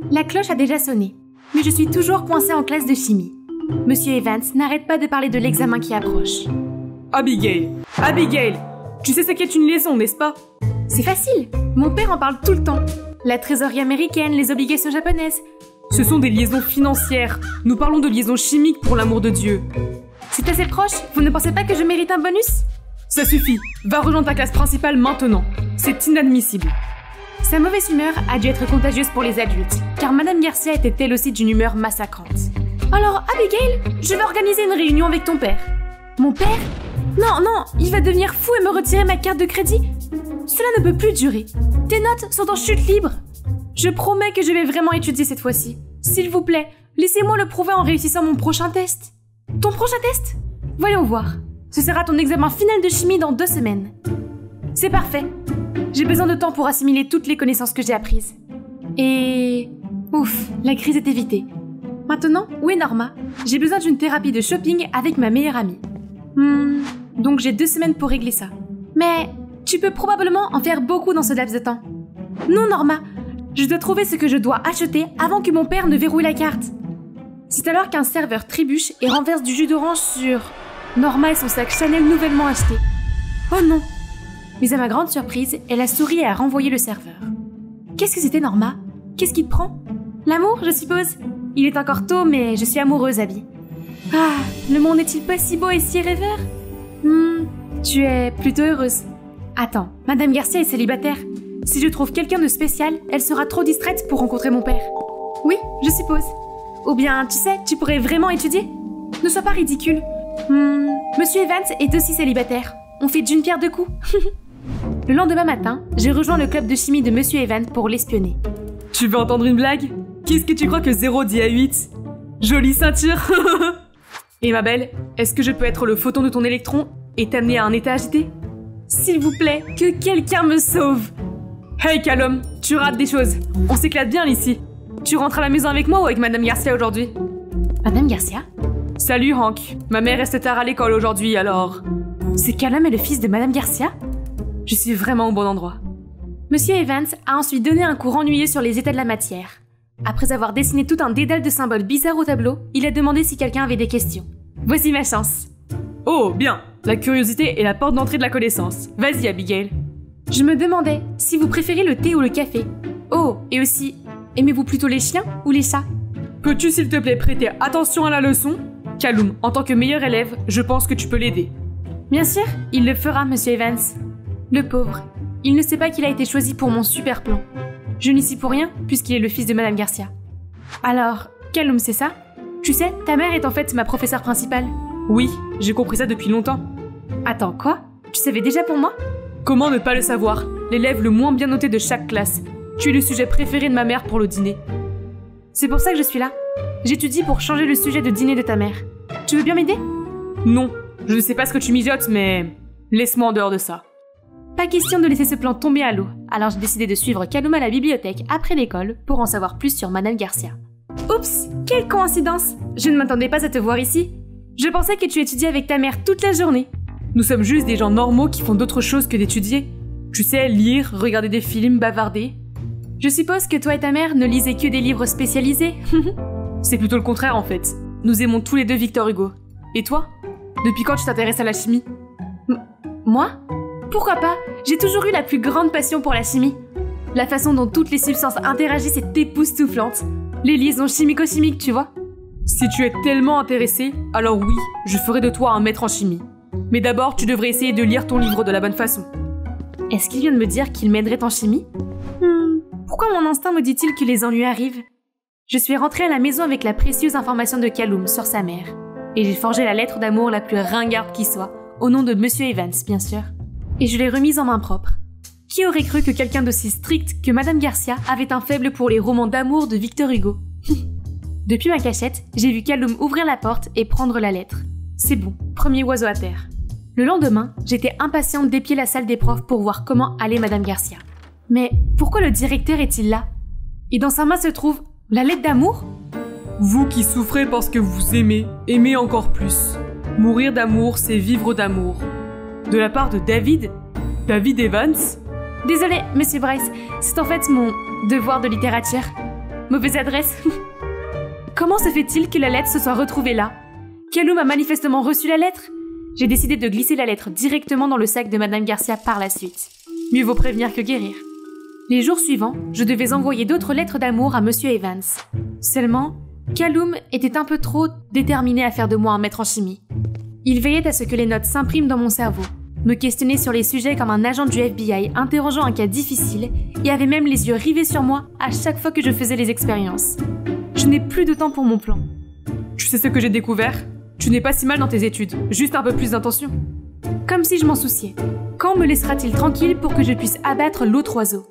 La cloche a déjà sonné, mais je suis toujours coincée en classe de chimie. Monsieur Evans n'arrête pas de parler de l'examen qui approche. Abigail, tu sais ce qu'est une liaison, n'est-ce pas? C'est facile, mon père en parle tout le temps. La trésorerie américaine, les obligations japonaises. Ce sont des liaisons financières. Nous parlons de liaisons chimiques pour l'amour de Dieu. C'est assez proche, vous ne pensez pas que je mérite un bonus? Ça suffit, va rejoindre ta classe principale maintenant. C'est inadmissible. Sa mauvaise humeur a dû être contagieuse pour les adultes, car Madame Garcia était elle aussi d'une humeur massacrante. Alors, Abigail, je vais organiser une réunion avec ton père. Mon père? Non, il va devenir fou et me retirer ma carte de crédit. Cela ne peut plus durer. Tes notes sont en chute libre. Je promets que je vais vraiment étudier cette fois-ci. S'il vous plaît, laissez-moi le prouver en réussissant mon prochain test. Ton prochain test? Voyons voir. Ce sera ton examen final de chimie dans 2 semaines. C'est parfait. J'ai besoin de temps pour assimiler toutes les connaissances que j'ai apprises. Et... Ouf, la crise est évitée. Maintenant, où est Norma? J'ai besoin d'une thérapie de shopping avec ma meilleure amie. Donc j'ai 2 semaines pour régler ça. Mais tu peux probablement en faire beaucoup dans ce laps de temps. Non, Norma, je dois trouver ce que je dois acheter avant que mon père ne verrouille la carte. C'est alors qu'un serveur trébuche et renverse du jus d'orange sur Norma et son sac Chanel nouvellement acheté. Oh non! Mais à ma grande surprise, elle a souri et a renvoyé le serveur. Qu'est-ce que c'était, Norma? Qu'est-ce qui te prend? L'amour, je suppose? Il est encore tôt, mais je suis amoureuse, Abby. Ah, le monde n'est-il pas si beau et si rêveur? Tu es plutôt heureuse. Attends, Madame Garcia est célibataire. Si je trouve quelqu'un de spécial, elle sera trop distraite pour rencontrer mon père. Oui, je suppose. Ou bien, tu sais, tu pourrais vraiment étudier? Ne sois pas ridicule. Monsieur Evans est aussi célibataire. On fait d'une pierre deux coups. Le lendemain matin, j'ai rejoint le club de chimie de Monsieur Evans pour l'espionner. Tu veux entendre une blague? Qu'est-ce que tu crois que 0 dit à 8? Jolie ceinture. Et ma belle, est-ce que je peux être le photon de ton électron et t'amener à un état agité? S'il vous plaît, que quelqu'un me sauve. Hey Callum, tu rates des choses. On s'éclate bien ici. Tu rentres à la maison avec moi ou avec Madame Garcia aujourd'hui? Madame Garcia? Salut Hank, ma mère reste tard à l'école aujourd'hui alors... Ce Callum est le fils de Madame Garcia? Je suis vraiment au bon endroit. Monsieur Evans a ensuite donné un cours ennuyeux sur les états de la matière. Après avoir dessiné tout un dédale de symboles bizarres au tableau, il a demandé si quelqu'un avait des questions. Voici ma chance. Oh, bien. La curiosité est la porte d'entrée de la connaissance. Vas-y, Abigail. Je me demandais si vous préférez le thé ou le café. Oh, et aussi, aimez-vous plutôt les chiens ou les chats? Peux-tu s'il te plaît prêter attention à la leçon? Callum, en tant que meilleur élève, je pense que tu peux l'aider. Bien sûr, il le fera, Monsieur Evans. Le pauvre. Il ne sait pas qu'il a été choisi pour mon super plan. Je n'y suis pour rien, puisqu'il est le fils de Madame Garcia. Alors, Callum, c'est ça? Tu sais, ta mère est en fait ma professeure principale. Oui, j'ai compris ça depuis longtemps. Attends, quoi? Tu savais déjà pour moi? Comment ne pas le savoir? L'élève le moins bien noté de chaque classe. Tu es le sujet préféré de ma mère pour le dîner. C'est pour ça que je suis là. J'étudie pour changer le sujet de dîner de ta mère. Tu veux bien m'aider? Non, je ne sais pas ce que tu mijotes, mais... laisse-moi en dehors de ça. Pas question de laisser ce plan tomber à l'eau, alors j'ai décidé de suivre Callum à la bibliothèque après l'école pour en savoir plus sur Madame Garcia. Oups, quelle coïncidence! Je ne m'attendais pas à te voir ici. Je pensais que tu étudiais avec ta mère toute la journée. Nous sommes juste des gens normaux qui font d'autres choses que d'étudier. Tu sais, lire, regarder des films, bavarder. Je suppose que toi et ta mère ne lisez que des livres spécialisés. C'est plutôt le contraire en fait. Nous aimons tous les deux Victor Hugo. Et toi? Depuis quand tu t'intéresses à la chimie? Moi? Pourquoi pas? J'ai toujours eu la plus grande passion pour la chimie. La façon dont toutes les substances interagissent est époustouflante. Les liaisons chimico-chimiques, tu vois? Si tu es tellement intéressé, alors oui, je ferai de toi un maître en chimie. Mais d'abord, tu devrais essayer de lire ton livre de la bonne façon. Est-ce qu'il vient de me dire qu'il m'aiderait en chimie? Pourquoi mon instinct me dit-il que les ennuis arrivent? Je suis rentrée à la maison avec la précieuse information de Callum sur sa mère. Et j'ai forgé la lettre d'amour la plus ringarde qui soit, au nom de Monsieur Evans, bien sûr. Et je l'ai remise en main propre. Qui aurait cru que quelqu'un d'aussi strict que Madame Garcia avait un faible pour les romans d'amour de Victor Hugo? Depuis ma cachette, j'ai vu Callum ouvrir la porte et prendre la lettre. C'est bon, premier oiseau à terre. Le lendemain, j'étais impatiente d'épier la salle des profs pour voir comment allait Madame Garcia. Mais pourquoi le directeur est-il là? Et dans sa main se trouve la lettre d'amour? Vous qui souffrez parce que vous aimez, aimez encore plus. Mourir d'amour, c'est vivre d'amour. De la part de David Evans? Désolée, Monsieur Bryce, c'est en fait mon devoir de littérature. Mauvaise adresse. Comment se fait-il que la lettre se soit retrouvée là? Kaloum a manifestement reçu la lettre. J'ai décidé de glisser la lettre directement dans le sac de Madame Garcia par la suite. Mieux vaut prévenir que guérir. Les jours suivants, je devais envoyer d'autres lettres d'amour à Monsieur Evans. Seulement, Kaloum était un peu trop déterminé à faire de moi un maître en chimie. Il veillait à ce que les notes s'impriment dans mon cerveau, me questionnait sur les sujets comme un agent du FBI interrogeant un cas difficile et avait même les yeux rivés sur moi à chaque fois que je faisais les expériences. Je n'ai plus de temps pour mon plan. Tu sais ce que j'ai découvert? Tu n'es pas si mal dans tes études, juste un peu plus d'intention. Comme si je m'en souciais. Quand me laissera-t-il tranquille pour que je puisse abattre l'autre oiseau?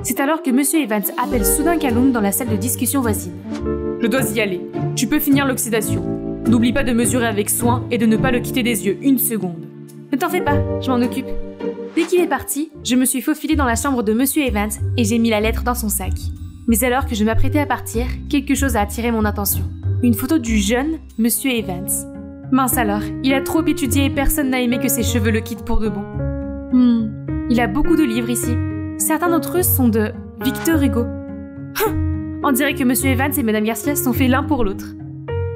C'est alors que Monsieur Evans appelle soudain Kaloum dans la salle de discussion voisine. Je dois y aller. Tu peux finir l'oxydation. N'oublie pas de mesurer avec soin et de ne pas le quitter des yeux une seconde. Ne t'en fais pas, je m'en occupe. Dès qu'il est parti, je me suis faufilée dans la chambre de Monsieur Evans et j'ai mis la lettre dans son sac. Mais alors que je m'apprêtais à partir, quelque chose a attiré mon attention. Une photo du jeune Monsieur Evans. Mince alors, il a trop étudié et personne n'a aimé que ses cheveux le quittent pour de bon. Il a beaucoup de livres ici. Certains d'entre eux sont de Victor Hugo. On dirait que Monsieur Evans et Madame Garcia sont faits l'un pour l'autre.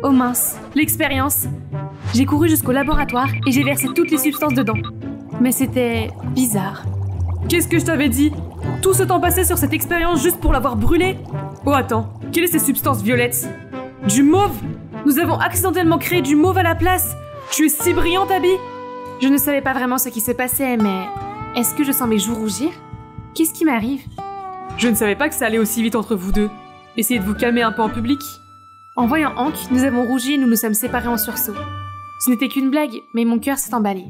Oh mince, l'expérience. J'ai couru jusqu'au laboratoire et j'ai versé toutes les substances dedans. Mais c'était bizarre. Qu'est-ce que je t'avais dit? Tout ce temps passé sur cette expérience juste pour l'avoir brûlée? Oh attends, quelles sont ces substances violettes? Du mauve? Nous avons accidentellement créé du mauve à la place. Tu es si brillante, Abby. Je ne savais pas vraiment ce qui se passait, mais... Est-ce que je sens mes joues rougir? Qu'est-ce qui m'arrive? Je ne savais pas que ça allait aussi vite entre vous deux. Essayez de vous calmer un peu en public. En voyant Hank, nous avons rougi et nous nous sommes séparés en sursaut. Ce n'était qu'une blague, mais mon cœur s'est emballé.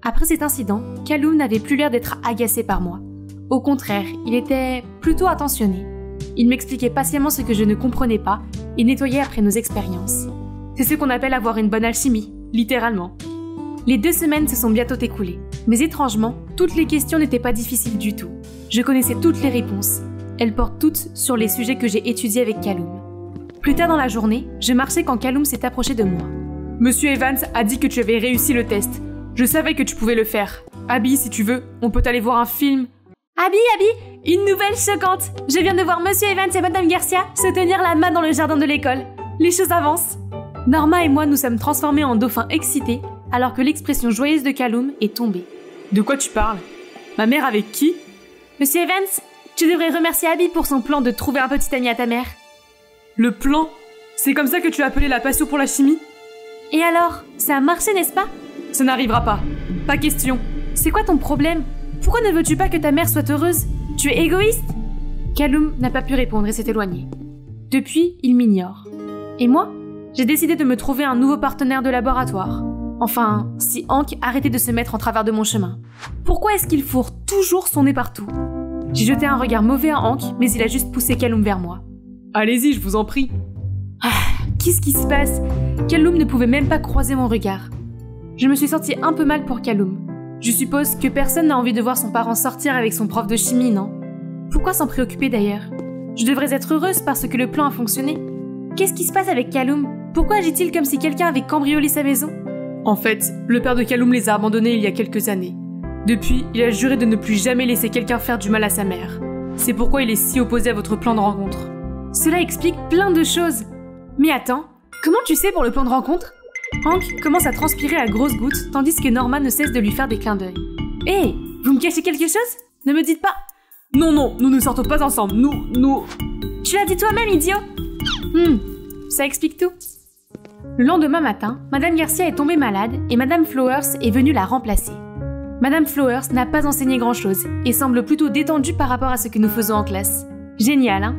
Après cet incident, Kaloum n'avait plus l'air d'être agacé par moi. Au contraire, il était plutôt attentionné. Il m'expliquait patiemment ce que je ne comprenais pas et nettoyait après nos expériences. C'est ce qu'on appelle avoir une bonne alchimie, littéralement. Les 2 semaines se sont bientôt écoulées, mais étrangement, toutes les questions n'étaient pas difficiles du tout. Je connaissais toutes les réponses. Elles portent toutes sur les sujets que j'ai étudiés avec Kaloum. Plus tard dans la journée, je marchais quand Kaloum s'est approché de moi. Monsieur Evans a dit que tu avais réussi le test. Je savais que tu pouvais le faire. Abby, si tu veux, on peut aller voir un film. Abby, une nouvelle choquante. Je viens de voir Monsieur Evans et Madame Garcia se tenir la main dans le jardin de l'école. Les choses avancent. Norma et moi nous sommes transformés en dauphins excités alors que l'expression joyeuse de Kaloum est tombée. De quoi tu parles? Ma mère avec qui? Monsieur Evans, tu devrais remercier Abby pour son plan de trouver un petit ami à ta mère. Le plan? C'est comme ça que tu as appelé la passion pour la chimie? Et alors, ça a marché, n'est-ce pas? Ça n'arrivera pas. Pas question. C'est quoi ton problème? Pourquoi ne veux-tu pas que ta mère soit heureuse? Tu es égoïste? Kaloum n'a pas pu répondre et s'est éloigné. Depuis, il m'ignore. Et moi? J'ai décidé de me trouver un nouveau partenaire de laboratoire. Enfin, si Hank arrêtait de se mettre en travers de mon chemin. Pourquoi est-ce qu'il fourre toujours son nez partout? J'ai jeté un regard mauvais à Hank, mais il a juste poussé Kaloum vers moi. Allez-y, je vous en prie. Qu'est-ce qui se passe? Kaloum ne pouvait même pas croiser mon regard. Je me suis sentie un peu mal pour Kaloum. Je suppose que personne n'a envie de voir son parent sortir avec son prof de chimie, non? Pourquoi s'en préoccuper d'ailleurs? Je devrais être heureuse parce que le plan a fonctionné. Qu'est-ce qui se passe avec Kaloum? Pourquoi agit-il comme si quelqu'un avait cambriolé sa maison? En fait, le père de Kaloum les a abandonnés il y a quelques années. Depuis, il a juré de ne plus jamais laisser quelqu'un faire du mal à sa mère. C'est pourquoi il est si opposé à votre plan de rencontre. Cela explique plein de choses. Mais attends, comment tu sais pour le plan de rencontre? Hank commence à transpirer à grosses gouttes, tandis que Norma ne cesse de lui faire des clins d'œil. Hé, vous me cachez quelque chose? Ne me dites pas... Non, nous ne sortons pas ensemble, nous... Tu l'as dit toi-même, idiot! Ça explique tout. Le lendemain matin, Madame Garcia est tombée malade et Madame Flowers est venue la remplacer. Madame Flowers n'a pas enseigné grand-chose et semble plutôt détendue par rapport à ce que nous faisons en classe. Génial, hein?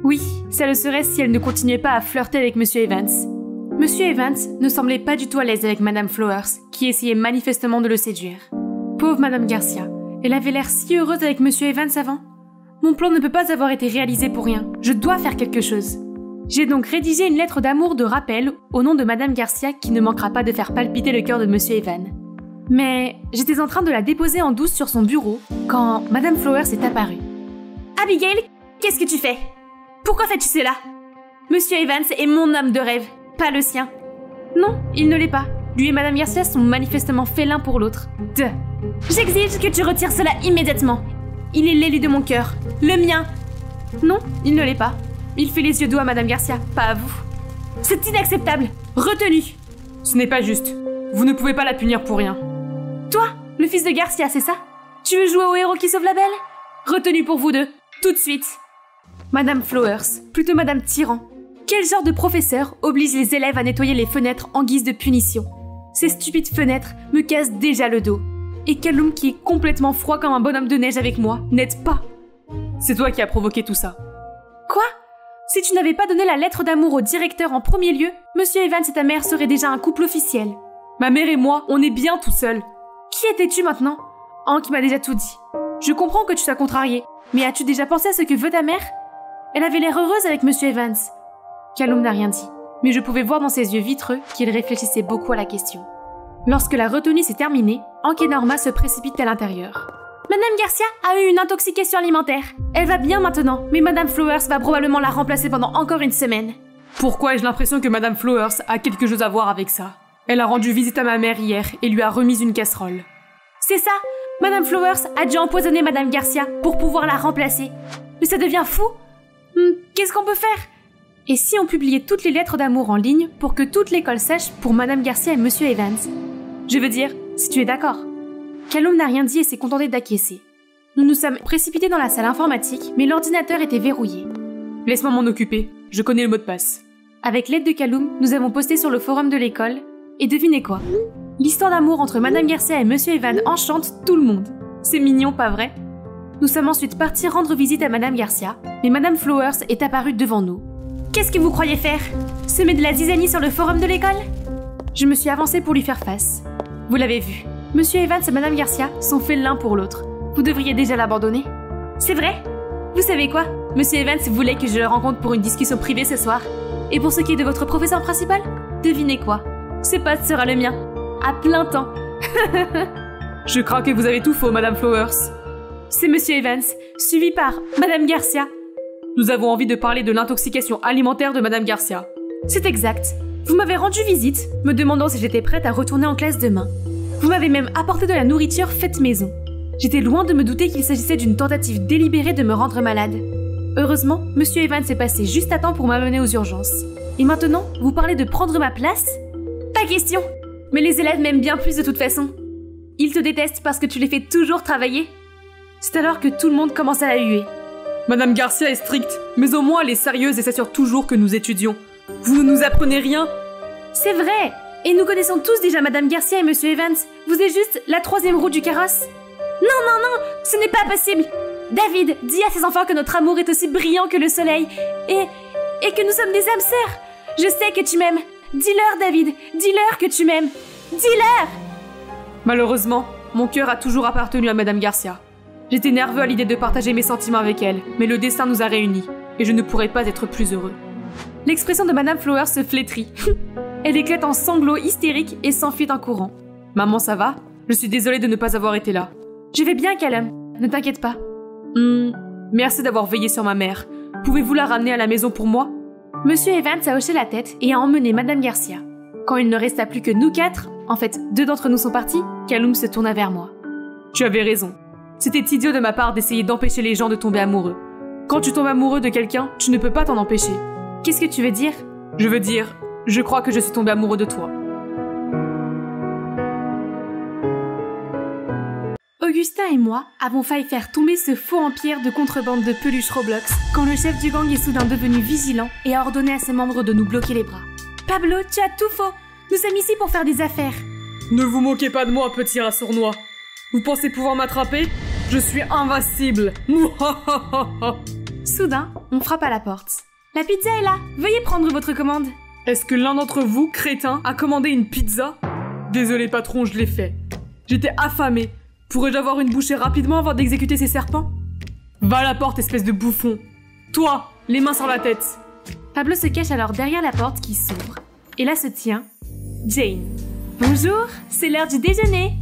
Oui, ça le serait si elle ne continuait pas à flirter avec Monsieur Evans. Monsieur Evans ne semblait pas du tout à l'aise avec Madame Flowers, qui essayait manifestement de le séduire. Pauvre Madame Garcia, elle avait l'air si heureuse avec Monsieur Evans avant. Mon plan ne peut pas avoir été réalisé pour rien, je dois faire quelque chose. J'ai donc rédigé une lettre d'amour de rappel au nom de Madame Garcia qui ne manquera pas de faire palpiter le cœur de Monsieur Evans. Mais j'étais en train de la déposer en douce sur son bureau quand Madame Flowers est apparue. Abigail, qu'est-ce que tu fais? Pourquoi fais-tu cela? Monsieur Evans est mon homme de rêve, pas le sien. Non, il ne l'est pas. Lui et Madame Garcia sont manifestement faits l'un pour l'autre. J'exige que tu retires cela immédiatement. Il est l'élu de mon cœur, le mien. Non, il ne l'est pas. Il fait les yeux doux à Madame Garcia, pas à vous. C'est inacceptable. Retenu. Ce n'est pas juste. Vous ne pouvez pas la punir pour rien. Toi, le fils de Garcia, c'est ça? Tu veux jouer au héros qui sauve la belle? Retenu pour vous deux, tout de suite. Madame Flowers, plutôt Madame Tyran. Quel genre de professeur oblige les élèves à nettoyer les fenêtres en guise de punition? Ces stupides fenêtres me cassent déjà le dos. Et Callum, qui est complètement froid comme un bonhomme de neige avec moi, n'aide pas. C'est toi qui as provoqué tout ça. Quoi? Si tu n'avais pas donné la lettre d'amour au directeur en premier lieu, Monsieur Evans et ta mère seraient déjà un couple officiel. Ma mère et moi, on est bien tout seuls. Qui étais-tu maintenant? Hank m'a déjà tout dit. Je comprends que tu sois contrarié, mais as-tu déjà pensé à ce que veut ta mère? Elle avait l'air heureuse avec Monsieur Evans. Callum n'a rien dit, mais je pouvais voir dans ses yeux vitreux qu'il réfléchissait beaucoup à la question. Lorsque la retenue s'est terminée, Hank et Norma se précipitent à l'intérieur. Madame Garcia a eu une intoxication alimentaire. Elle va bien maintenant, mais Madame Flowers va probablement la remplacer pendant encore une semaine. Pourquoi ai-je l'impression que Madame Flowers a quelque chose à voir avec ça? Elle a rendu visite à ma mère hier et lui a remis une casserole. C'est ça! Madame Flowers a dû empoisonner Madame Garcia pour pouvoir la remplacer. Mais ça devient fou! Qu'est-ce qu'on peut faire? Et si on publiait toutes les lettres d'amour en ligne pour que toute l'école sache pour Madame Garcia et Monsieur Evans? Je veux dire, si tu es d'accord. Callum n'a rien dit et s'est contenté d'acquiescer. Nous nous sommes précipités dans la salle informatique, mais l'ordinateur était verrouillé. Laisse-moi m'en occuper, je connais le mot de passe. Avec l'aide de Callum, nous avons posté sur le forum de l'école, et devinez quoi? L'histoire d'amour entre Madame Garcia et Monsieur Evans enchante tout le monde. C'est mignon, pas vrai? Nous sommes ensuite partis rendre visite à Madame Garcia, mais Madame Flowers est apparue devant nous. Qu'est-ce que vous croyez faire? Semer de la zizanie sur le forum de l'école? Je me suis avancée pour lui faire face. Vous l'avez vu, Monsieur Evans et Madame Garcia sont faits l'un pour l'autre. Vous devriez déjà l'abandonner. C'est vrai? Vous savez quoi? Monsieur Evans voulait que je le rencontre pour une discussion privée ce soir. Et pour ce qui est de votre professeur principal, devinez quoi? Ce poste sera le mien. À plein temps. Je crains que vous avez tout faux, Madame Flowers. C'est Monsieur Evans, suivi par Madame Garcia. Nous avons envie de parler de l'intoxication alimentaire de Madame Garcia. C'est exact. Vous m'avez rendu visite, me demandant si j'étais prête à retourner en classe demain. Vous m'avez même apporté de la nourriture faite maison. J'étais loin de me douter qu'il s'agissait d'une tentative délibérée de me rendre malade. Heureusement, Monsieur Evans est passé juste à temps pour m'amener aux urgences. Et maintenant, vous parlez de prendre ma place? Pas question! Mais les élèves m'aiment bien plus de toute façon. Ils te détestent parce que tu les fais toujours travailler. C'est alors que tout le monde commence à la huer. Madame Garcia est stricte, mais au moins elle est sérieuse et s'assure toujours que nous étudions. Vous ne nous apprenez rien? C'est vrai! Et nous connaissons tous déjà Madame Garcia et Monsieur Evans. Vous êtes juste la troisième roue du carrosse. Non, ce n'est pas possible! David, dis à ces enfants que notre amour est aussi brillant que le soleil et que nous sommes des âmes sœurs. Je sais que tu m'aimes. Dis-leur, David, dis-leur que tu m'aimes. Dis-leur! Malheureusement, mon cœur a toujours appartenu à Madame Garcia. J'étais nerveux à l'idée de partager mes sentiments avec elle, mais le destin nous a réunis, et je ne pourrais pas être plus heureux. L'expression de Madame Flowers se flétrit. Elle éclate en sanglots hystériques et s'enfuit en courant. Maman, ça va? Je suis désolée de ne pas avoir été là. Je vais bien, Callum. Ne t'inquiète pas. Merci d'avoir veillé sur ma mère. Pouvez-vous la ramener à la maison pour moi? Monsieur Evans a hoché la tête et a emmené Madame Garcia. Quand il ne resta plus que nous quatre, en fait 2 d'entre nous sont partis, Callum se tourna vers moi. Tu avais raison. C'était idiot de ma part d'essayer d'empêcher les gens de tomber amoureux. Quand tu tombes amoureux de quelqu'un, tu ne peux pas t'en empêcher. Qu'est-ce que tu veux dire? Je veux dire, je crois que je suis tombé amoureux de toi. Augustin et moi avons failli faire tomber ce faux empire de contrebande de peluches Roblox quand le chef du gang est soudain devenu vigilant et a ordonné à ses membres de nous bloquer les bras. Pablo, tu as tout faux. Nous sommes ici pour faire des affaires. Ne vous moquez pas de moi, petit rat sournois. Vous pensez pouvoir m'attraper? Je suis invincible. Soudain, on frappe à la porte. La pizza est là. Veuillez prendre votre commande. Est-ce que l'un d'entre vous, crétin, a commandé une pizza? Désolé patron, je l'ai fait. J'étais affamé. Pourrais-je avoir une bouchée rapidement avant d'exécuter ces serpents? Va à la porte, espèce de bouffon. Toi, les mains sur la tête. Pablo se cache alors derrière la porte qui s'ouvre. Et là se tient Jane. Bonjour, c'est l'heure du déjeuner.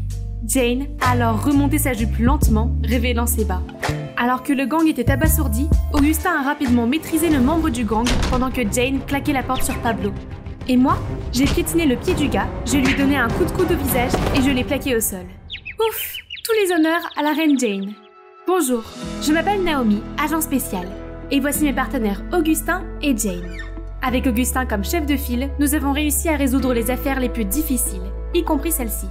Jane a alors remonté sa jupe lentement, révélant ses bas. Alors que le gang était abasourdi, Augustin a rapidement maîtrisé le membre du gang pendant que Jane claquait la porte sur Pablo. Et moi, j'ai piétiné le pied du gars, je lui ai donné un coup de coude au visage et je l'ai plaqué au sol. Ouf! Tous les honneurs à la reine Jane. Bonjour, je m'appelle Naomi, agent spécial. Et voici mes partenaires Augustin et Jane. Avec Augustin comme chef de file, nous avons réussi à résoudre les affaires les plus difficiles, y compris celle-ci.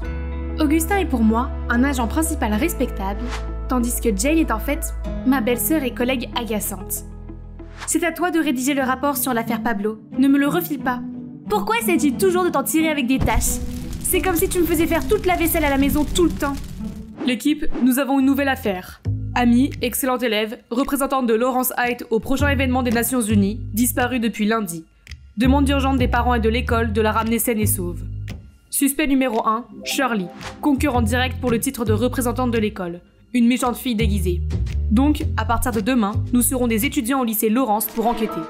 Augustin est pour moi un agent principal respectable, tandis que Jane est en fait ma belle-sœur et collègue agaçante. C'est à toi de rédiger le rapport sur l'affaire Pablo, ne me le refile pas. Pourquoi essaie-t-il toujours de t'en tirer avec des tâches? C'est comme si tu me faisais faire toute la vaisselle à la maison tout le temps. L'équipe, nous avons une nouvelle affaire. Amy, excellente élève, représentante de Lawrence Heights au prochain événement des Nations Unies, disparue depuis lundi. Demande urgente des parents et de l'école de la ramener saine et sauve. Suspect numéro 1, Shirley, concurrente directe pour le titre de représentante de l'école. Une méchante fille déguisée. Donc, à partir de demain, nous serons des étudiants au lycée Lawrence pour enquêter.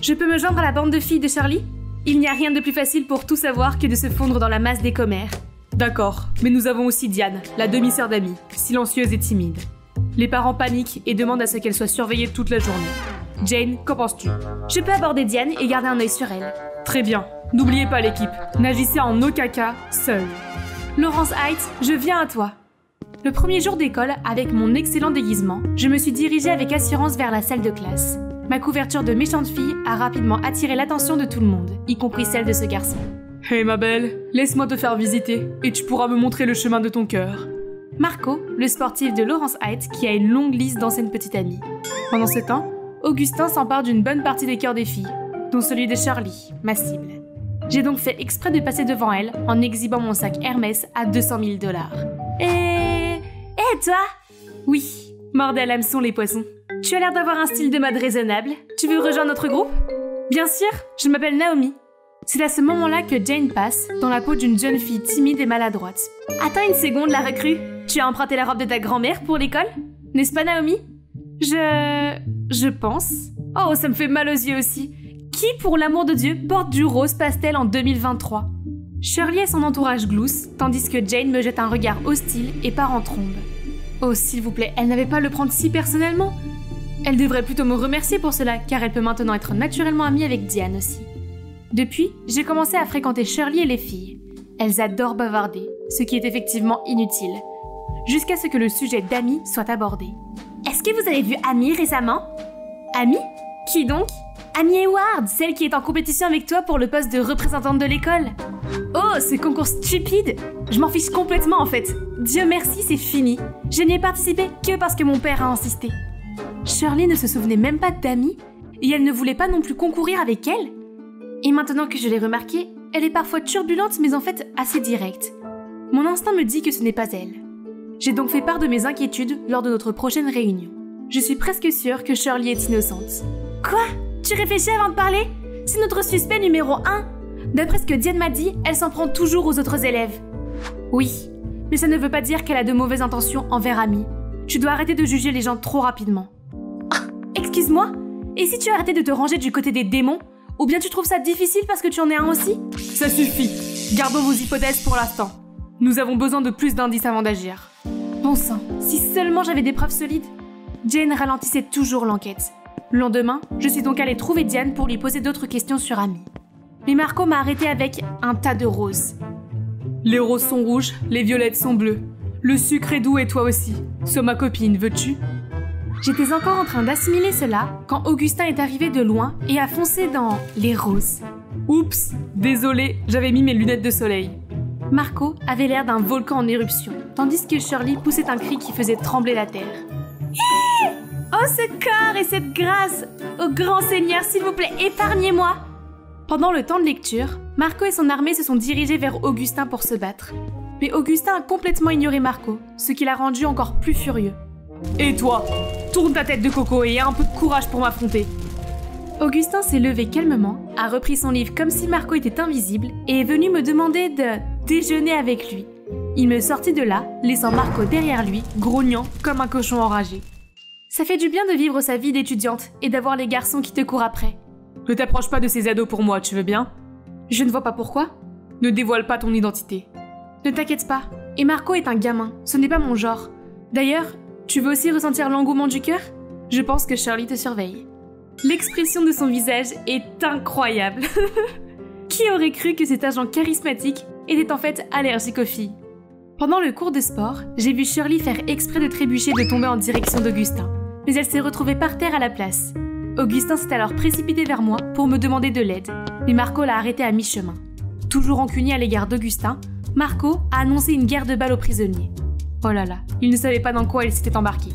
Je peux me joindre à la bande de filles de Shirley? Il n'y a rien de plus facile pour tout savoir que de se fondre dans la masse des commères. D'accord, mais nous avons aussi Diane, la demi-sœur d'Amy, silencieuse et timide. Les parents paniquent et demandent à ce qu'elle soit surveillée toute la journée. Jane, qu'en penses-tu? Je peux aborder Diane et garder un œil sur elle. Très bien. N'oubliez pas l'équipe, n'agissez en aucun cas seul. Lawrence Heights, je viens à toi. Le premier jour d'école, avec mon excellent déguisement, je me suis dirigée avec assurance vers la salle de classe. Ma couverture de méchante fille a rapidement attiré l'attention de tout le monde, y compris celle de ce garçon. Hé ma belle, laisse-moi te faire visiter et tu pourras me montrer le chemin de ton cœur. Marco, le sportif de Lawrence Heights qui a une longue liste d'anciennes petites amies. Pendant ce temps, Augustin s'empare d'une bonne partie des cœurs des filles, dont celui de Shirley, ma cible. J'ai donc fait exprès de passer devant elle en exhibant mon sac Hermès à 200 000 $. Toi? Oui, mordez à l'hameçon les poissons. Tu as l'air d'avoir un style de mode raisonnable. Tu veux rejoindre notre groupe? Bien sûr, je m'appelle Naomi. C'est à ce moment-là que Jane passe, dans la peau d'une jeune fille timide et maladroite. Attends une seconde, la recrue. Tu as emprunté la robe de ta grand-mère pour l'école? N'est-ce pas, Naomi? Je pense. Oh, ça me fait mal aux yeux aussi. Qui, pour l'amour de Dieu, porte du rose pastel en 2023? Shirley et son entourage gloussent, tandis que Jane me jette un regard hostile et part en trombe. Oh, s'il vous plaît, elle n'avait pas à le prendre si personnellement. Elle devrait plutôt me remercier pour cela, car elle peut maintenant être naturellement amie avec Diane aussi. Depuis, j'ai commencé à fréquenter Shirley et les filles. Elles adorent bavarder, ce qui est effectivement inutile. Jusqu'à ce que le sujet d'Amy soit abordé. Est-ce que vous avez vu Amy récemment? Amy? Qui donc? Amy Hayward, celle qui est en compétition avec toi pour le poste de représentante de l'école. Oh, ce concours stupide! Je m'en fiche complètement en fait. Dieu merci, c'est fini. Je n'y ai participé que parce que mon père a insisté. Shirley ne se souvenait même pas d'Amy et elle ne voulait pas non plus concourir avec elle. Et maintenant que je l'ai remarqué, elle est parfois turbulente mais en fait assez directe. Mon instinct me dit que ce n'est pas elle. J'ai donc fait part de mes inquiétudes lors de notre prochaine réunion. Je suis presque sûre que Shirley est innocente. Quoi? Tu réfléchis avant de parler? C'est notre suspect numéro 1. D'après ce que Diane m'a dit, elle s'en prend toujours aux autres élèves. Oui, mais ça ne veut pas dire qu'elle a de mauvaises intentions envers Amy. Tu dois arrêter de juger les gens trop rapidement. Excuse-moi? Et si tu arrêtais de te ranger du côté des démons? Ou bien tu trouves ça difficile parce que tu en es un aussi? Ça suffit. Gardons vos hypothèses pour l'instant. Nous avons besoin de plus d'indices avant d'agir. Bon sang, si seulement j'avais des preuves solides. Jane ralentissait toujours l'enquête. Le lendemain, je suis donc allée trouver Diane pour lui poser d'autres questions sur Amy. Mais Marco m'a arrêtée avec un tas de roses. Les roses sont rouges, les violettes sont bleues. Le sucre est doux et toi aussi. Sois ma copine, veux-tu? J'étais encore en train d'assimiler cela quand Augustin est arrivé de loin et a foncé dans les roses. Oups, désolé, j'avais mis mes lunettes de soleil. Marco avait l'air d'un volcan en éruption, tandis que Shirley poussait un cri qui faisait trembler la terre. Oh, ce corps et cette grâce! Ô grand Seigneur, s'il vous plaît, épargnez-moi! Pendant le temps de lecture, Marco et son armée se sont dirigés vers Augustin pour se battre. Mais Augustin a complètement ignoré Marco, ce qui l'a rendu encore plus furieux. Et toi? Tourne ta tête de coco et aie un peu de courage pour m'affronter. Augustin s'est levé calmement, a repris son livre comme si Marco était invisible et est venu me demander de déjeuner avec lui. Il me sortit de là, laissant Marco derrière lui, grognant comme un cochon enragé. Ça fait du bien de vivre sa vie d'étudiante et d'avoir les garçons qui te courent après. Ne t'approche pas de ces ados pour moi, tu veux bien? Je ne vois pas pourquoi. Ne dévoile pas ton identité. Ne t'inquiète pas, et Marco est un gamin, ce n'est pas mon genre. D'ailleurs, tu veux aussi ressentir l'engouement du cœur? Je pense que Shirley te surveille. L'expression de son visage est incroyable. Qui aurait cru que cet agent charismatique était en fait allergique aux filles? Pendant le cours de sport, j'ai vu Shirley faire exprès de trébucher et de tomber en direction d'Augustin. Mais elle s'est retrouvée par terre à la place. Augustin s'est alors précipité vers moi pour me demander de l'aide, mais Marco l'a arrêté à mi-chemin. Toujours rancunier à l'égard d'Augustin, Marco a annoncé une guerre de balles aux prisonniers. Oh là là, il ne savait pas dans quoi il s'était embarqué.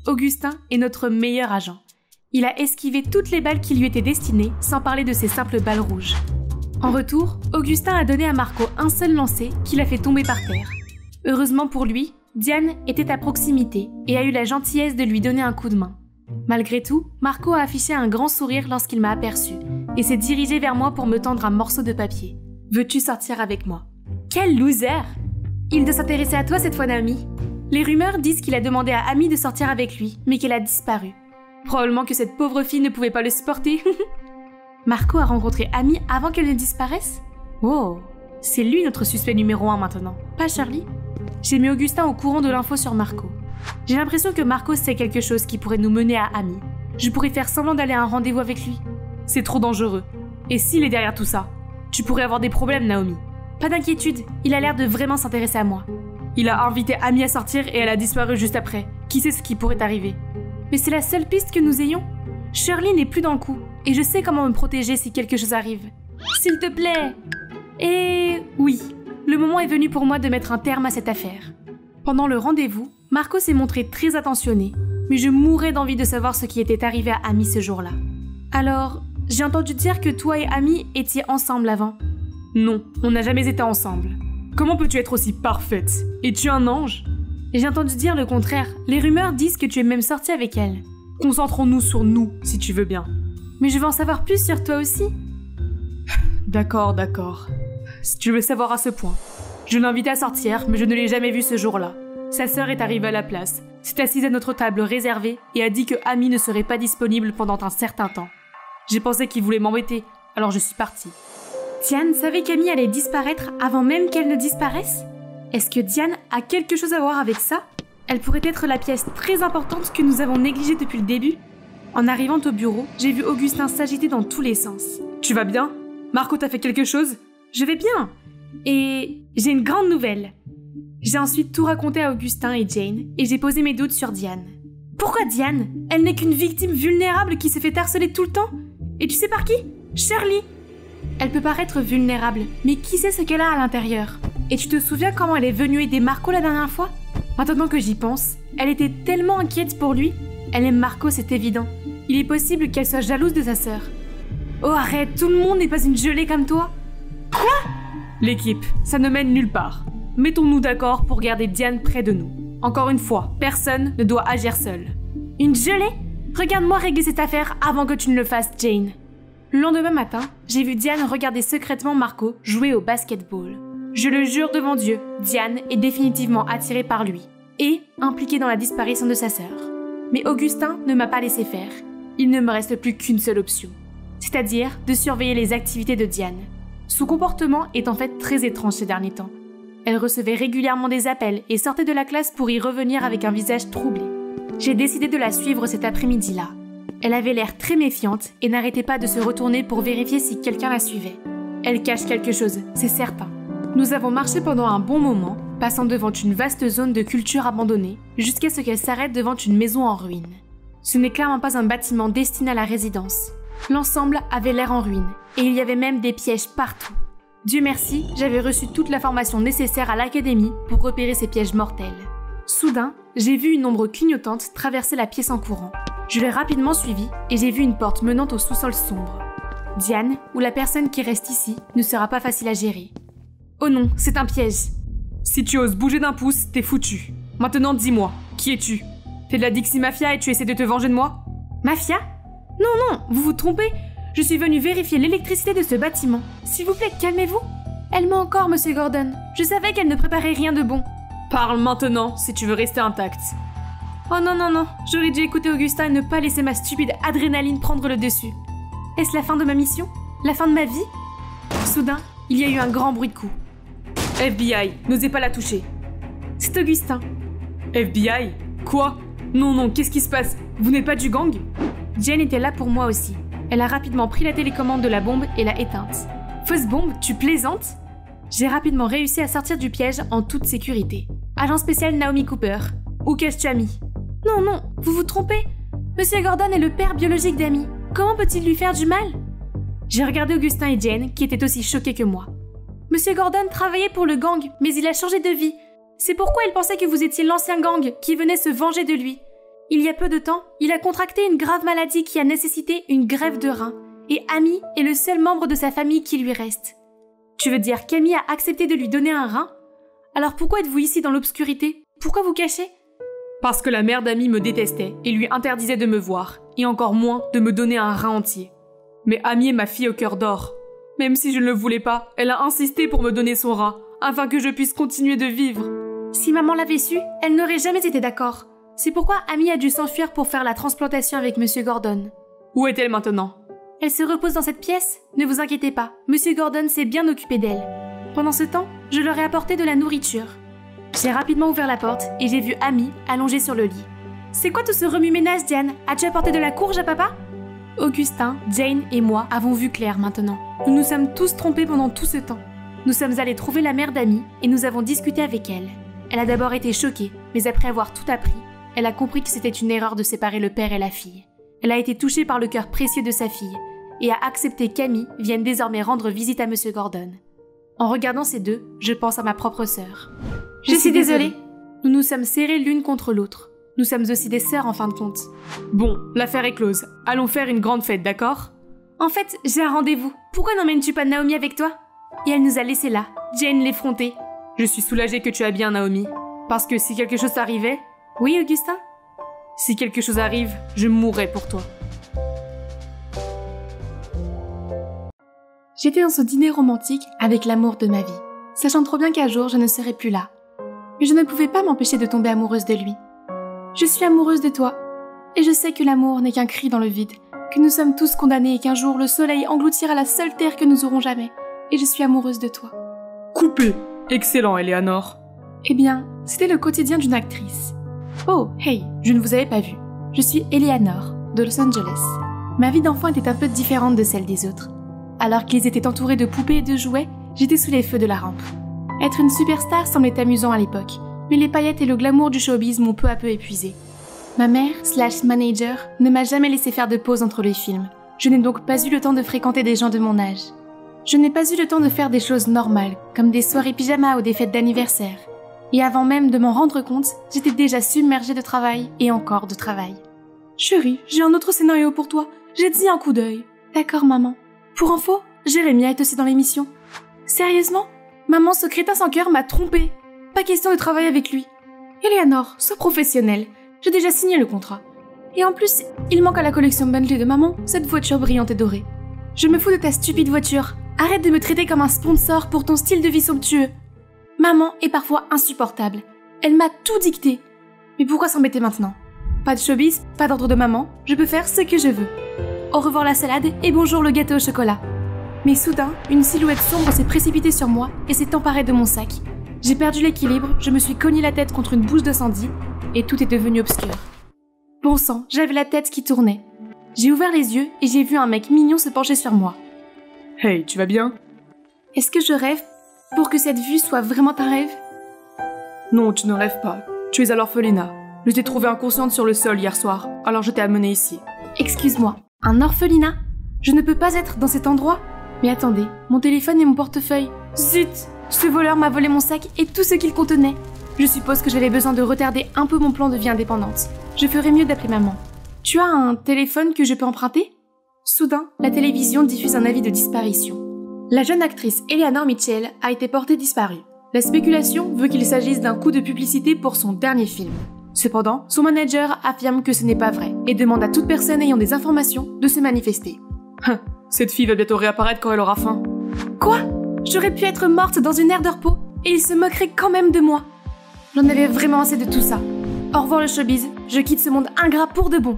Augustin est notre meilleur agent. Il a esquivé toutes les balles qui lui étaient destinées, sans parler de ses simples balles rouges. En retour, Augustin a donné à Marco un seul lancer qui l'a fait tomber par terre. Heureusement pour lui, Diane était à proximité et a eu la gentillesse de lui donner un coup de main. Malgré tout, Marco a affiché un grand sourire lorsqu'il m'a aperçu et s'est dirigé vers moi pour me tendre un morceau de papier. « Veux-tu sortir avec moi ?» Quel loser! Il doit s'intéresser à toi cette fois, Naomi. Les rumeurs disent qu'il a demandé à Amy de sortir avec lui, mais qu'elle a disparu. Probablement que cette pauvre fille ne pouvait pas le supporter. Marco a rencontré Amy avant qu'elle ne disparaisse? Wow, c'est lui notre suspect numéro 1 maintenant, pas Charlie? J'ai mis Augustin au courant de l'info sur Marco. J'ai l'impression que Marco sait quelque chose qui pourrait nous mener à Amy. Je pourrais faire semblant d'aller à un rendez-vous avec lui. C'est trop dangereux. Et s'il est derrière tout ça? Tu pourrais avoir des problèmes, Naomi. Pas d'inquiétude, il a l'air de vraiment s'intéresser à moi. Il a invité Amy à sortir et elle a disparu juste après. Qui sait ce qui pourrait arriver? Mais c'est la seule piste que nous ayons. Shirley n'est plus dans le coup, et je sais comment me protéger si quelque chose arrive. S'il te plaît! Et oui, le moment est venu pour moi de mettre un terme à cette affaire. Pendant le rendez-vous, Marco s'est montré très attentionné, mais je mourais d'envie de savoir ce qui était arrivé à Amy ce jour-là. Alors, j'ai entendu dire que toi et Amy étiez ensemble avant. Non, on n'a jamais été ensemble. Comment peux-tu être aussi parfaite? Es-tu un ange? J'ai entendu dire le contraire. Les rumeurs disent que tu es même sortie avec elle. Concentrons-nous sur nous, si tu veux bien. Mais je veux en savoir plus sur toi aussi. D'accord. Si tu veux savoir à ce point. Je l'ai invité à sortir, mais je ne l'ai jamais vu ce jour-là. Sa sœur est arrivée à la place, s'est assise à notre table réservée et a dit que Amy ne serait pas disponible pendant un certain temps. J'ai pensé qu'il voulait m'embêter, alors je suis partie. Diane savait qu'Amy allait disparaître avant même qu'elle ne disparaisse? Est-ce que Diane a quelque chose à voir avec ça? Elle pourrait être la pièce très importante que nous avons négligée depuis le début. En arrivant au bureau, j'ai vu Augustin s'agiter dans tous les sens. Tu vas bien? Marco t'a fait quelque chose? Je vais bien. Et j'ai une grande nouvelle. J'ai ensuite tout raconté à Augustin et Jane, et j'ai posé mes doutes sur Diane. Pourquoi Diane? Elle n'est qu'une victime vulnérable qui se fait harceler tout le temps. Et tu sais par qui? Shirley. Elle peut paraître vulnérable, mais qui sait ce qu'elle a à l'intérieur? Et tu te souviens comment elle est venue aider Marco la dernière fois? Maintenant que j'y pense, elle était tellement inquiète pour lui. Elle aime Marco, c'est évident. Il est possible qu'elle soit jalouse de sa sœur. Oh arrête, tout le monde n'est pas une gelée comme toi. Quoi? L'équipe, ça ne mène nulle part. Mettons-nous d'accord pour garder Diane près de nous. Encore une fois, personne ne doit agir seul. Une gelée? Regarde-moi régler cette affaire avant que tu ne le fasses, Jane. Le lendemain matin, j'ai vu Diane regarder secrètement Marco jouer au basketball. Je le jure devant Dieu, Diane est définitivement attirée par lui et impliquée dans la disparition de sa sœur. Mais Augustin ne m'a pas laissé faire. Il ne me reste plus qu'une seule option, c'est-à-dire de surveiller les activités de Diane. Son comportement est en fait très étrange ces derniers temps. Elle recevait régulièrement des appels et sortait de la classe pour y revenir avec un visage troublé. J'ai décidé de la suivre cet après-midi-là. Elle avait l'air très méfiante et n'arrêtait pas de se retourner pour vérifier si quelqu'un la suivait. Elle cache quelque chose, c'est certain. Nous avons marché pendant un bon moment, passant devant une vaste zone de culture abandonnée, jusqu'à ce qu'elle s'arrête devant une maison en ruine. Ce n'est clairement pas un bâtiment destiné à la résidence. L'ensemble avait l'air en ruine, et il y avait même des pièges partout. Dieu merci, j'avais reçu toute la formation nécessaire à l'académie pour repérer ces pièges mortels. Soudain, j'ai vu une ombre clignotante traverser la pièce en courant. Je l'ai rapidement suivie et j'ai vu une porte menant au sous-sol sombre. Diane, ou la personne qui reste ici, ne sera pas facile à gérer. Oh non, c'est un piège. Si tu oses bouger d'un pouce, t'es foutu. Maintenant dis-moi, qui es-tu? T'es de la Dixie Mafia et tu essaies de te venger de moi? Mafia? Non, vous vous trompez. Je suis venue vérifier l'électricité de ce bâtiment. S'il vous plaît, calmez-vous. Elle ment encore, Monsieur Gordon. Je savais qu'elle ne préparait rien de bon. Parle maintenant, si tu veux rester intact. Oh non, j'aurais dû écouter Augustin et ne pas laisser ma stupide adrénaline prendre le dessus. Est-ce la fin de ma mission? La fin de ma vie? Soudain, il y a eu un grand bruit de coups. FBI, n'osez pas la toucher. C'est Augustin. FBI? Quoi? Non, qu'est-ce qui se passe? Vous n'êtes pas du gang? Jane était là pour moi aussi. Elle a rapidement pris la télécommande de la bombe et l'a éteinte. Fausse bombe, tu plaisantes? J'ai rapidement réussi à sortir du piège en toute sécurité. Agent spécial Naomi Cooper. Où caches-tu Amy? Non, vous vous trompez. Monsieur Gordon est le père biologique d'Amy. Comment peut-il lui faire du mal? J'ai regardé Augustin et Jane, qui étaient aussi choqués que moi. Monsieur Gordon travaillait pour le gang, mais il a changé de vie. C'est pourquoi il pensait que vous étiez l'ancien gang qui venait se venger de lui. Il y a peu de temps, il a contracté une grave maladie qui a nécessité une greffe de rein, et Amy est le seul membre de sa famille qui lui reste. Tu veux dire qu'Amy a accepté de lui donner un rein? Alors pourquoi êtes-vous ici dans l'obscurité? Pourquoi vous cachez? Parce que la mère d'Amy me détestait et lui interdisait de me voir, et encore moins de me donner un rein entier. Mais Amy est ma fille au cœur d'or. Même si je ne le voulais pas, elle a insisté pour me donner son rein, afin que je puisse continuer de vivre. Si maman l'avait su, elle n'aurait jamais été d'accord. C'est pourquoi Amy a dû s'enfuir pour faire la transplantation avec Monsieur Gordon. Où est-elle maintenant? Elle se repose dans cette pièce? Ne vous inquiétez pas, Monsieur Gordon s'est bien occupé d'elle. Pendant ce temps, je leur ai apporté de la nourriture. J'ai rapidement ouvert la porte et j'ai vu Amy allongée sur le lit. C'est quoi tout ce remue-ménage, Diane? As-tu apporté de la courge à papa? Augustin, Jane et moi avons vu clair maintenant. Nous nous sommes tous trompés pendant tout ce temps. Nous sommes allés trouver la mère d'Amy et nous avons discuté avec elle. Elle a d'abord été choquée, mais après avoir tout appris, elle a compris que c'était une erreur de séparer le père et la fille. Elle a été touchée par le cœur précieux de sa fille et a accepté qu'Amy vienne désormais rendre visite à Monsieur Gordon. En regardant ces deux, je pense à ma propre sœur. Je suis désolée. Nous nous sommes serrés l'une contre l'autre. Nous sommes aussi des sœurs en fin de compte. Bon, l'affaire est close. Allons faire une grande fête, d'accord? En fait, j'ai un rendez-vous. Pourquoi n'emmènes-tu pas Naomi avec toi? Et elle nous a laissés là, Jane l'effrontée. Je suis soulagée que tu as bien Naomi. Parce que si quelque chose arrivait... Oui, Augustin? Si quelque chose arrive, je mourrai pour toi. J'étais dans ce dîner romantique avec l'amour de ma vie, sachant trop bien qu'un jour je ne serais plus là. Mais je ne pouvais pas m'empêcher de tomber amoureuse de lui. Je suis amoureuse de toi, et je sais que l'amour n'est qu'un cri dans le vide, que nous sommes tous condamnés et qu'un jour le soleil engloutira la seule terre que nous aurons jamais, et je suis amoureuse de toi. Coupé! Excellent, Eleanor. Eh bien, c'était le quotidien d'une actrice. Oh, hey, je ne vous avais pas vu. Je suis Eleanor, de Los Angeles. Ma vie d'enfant était un peu différente de celle des autres. Alors qu'ils étaient entourés de poupées et de jouets, j'étais sous les feux de la rampe. Être une superstar semblait amusant à l'époque, mais les paillettes et le glamour du showbiz m'ont peu à peu épuisée. Ma mère/manager ne m'a jamais laissé faire de pause entre les films. Je n'ai donc pas eu le temps de fréquenter des gens de mon âge. Je n'ai pas eu le temps de faire des choses normales, comme des soirées pyjama ou des fêtes d'anniversaire. Et avant même de m'en rendre compte, j'étais déjà submergée de travail et encore de travail. Chérie, j'ai un autre scénario pour toi. J'ai dit un coup d'œil. D'accord, maman. Pour info, Jérémy est aussi dans l'émission. Sérieusement? Maman, ce crétin sans cœur m'a trompée. Pas question de travailler avec lui. Eleanor, sois professionnelle. J'ai déjà signé le contrat. Et en plus, il manque à la collection Bentley de maman cette voiture brillante et dorée. Je me fous de ta stupide voiture. Arrête de me traiter comme un sponsor pour ton style de vie somptueux. Maman est parfois insupportable. Elle m'a tout dicté. Mais pourquoi s'embêter maintenant? Pas de showbiz, pas d'ordre de maman, je peux faire ce que je veux. Au revoir la salade et bonjour le gâteau au chocolat. Mais soudain, une silhouette sombre s'est précipitée sur moi et s'est emparée de mon sac. J'ai perdu l'équilibre, je me suis cogné la tête contre une bouche d'incendie et tout est devenu obscur. Bon sang, j'avais la tête qui tournait. J'ai ouvert les yeux et j'ai vu un mec mignon se pencher sur moi. Hey, tu vas bien? Est-ce que je rêve pour que cette vue soit vraiment un rêve? Non, tu ne rêves pas. Tu es à l'orphelinat. Je t'ai trouvée inconsciente sur le sol hier soir, alors je t'ai amenée ici. Excuse-moi, un orphelinat? Je ne peux pas être dans cet endroit? Mais attendez, mon téléphone et mon portefeuille. Zut! Ce voleur m'a volé mon sac et tout ce qu'il contenait. Je suppose que j'avais besoin de retarder un peu mon plan de vie indépendante. Je ferais mieux d'appeler maman. Tu as un téléphone que je peux emprunter? Soudain, la télévision diffuse un avis de disparition. La jeune actrice Eleanor Mitchell a été portée disparue. La spéculation veut qu'il s'agisse d'un coup de publicité pour son dernier film. Cependant, son manager affirme que ce n'est pas vrai et demande à toute personne ayant des informations de se manifester. Cette fille va bientôt réapparaître quand elle aura faim. Quoi? J'aurais pu être morte dans une aire de repos et il se moquerait quand même de moi. J'en avais vraiment assez de tout ça. Au revoir le showbiz, je quitte ce monde ingrat pour de bon.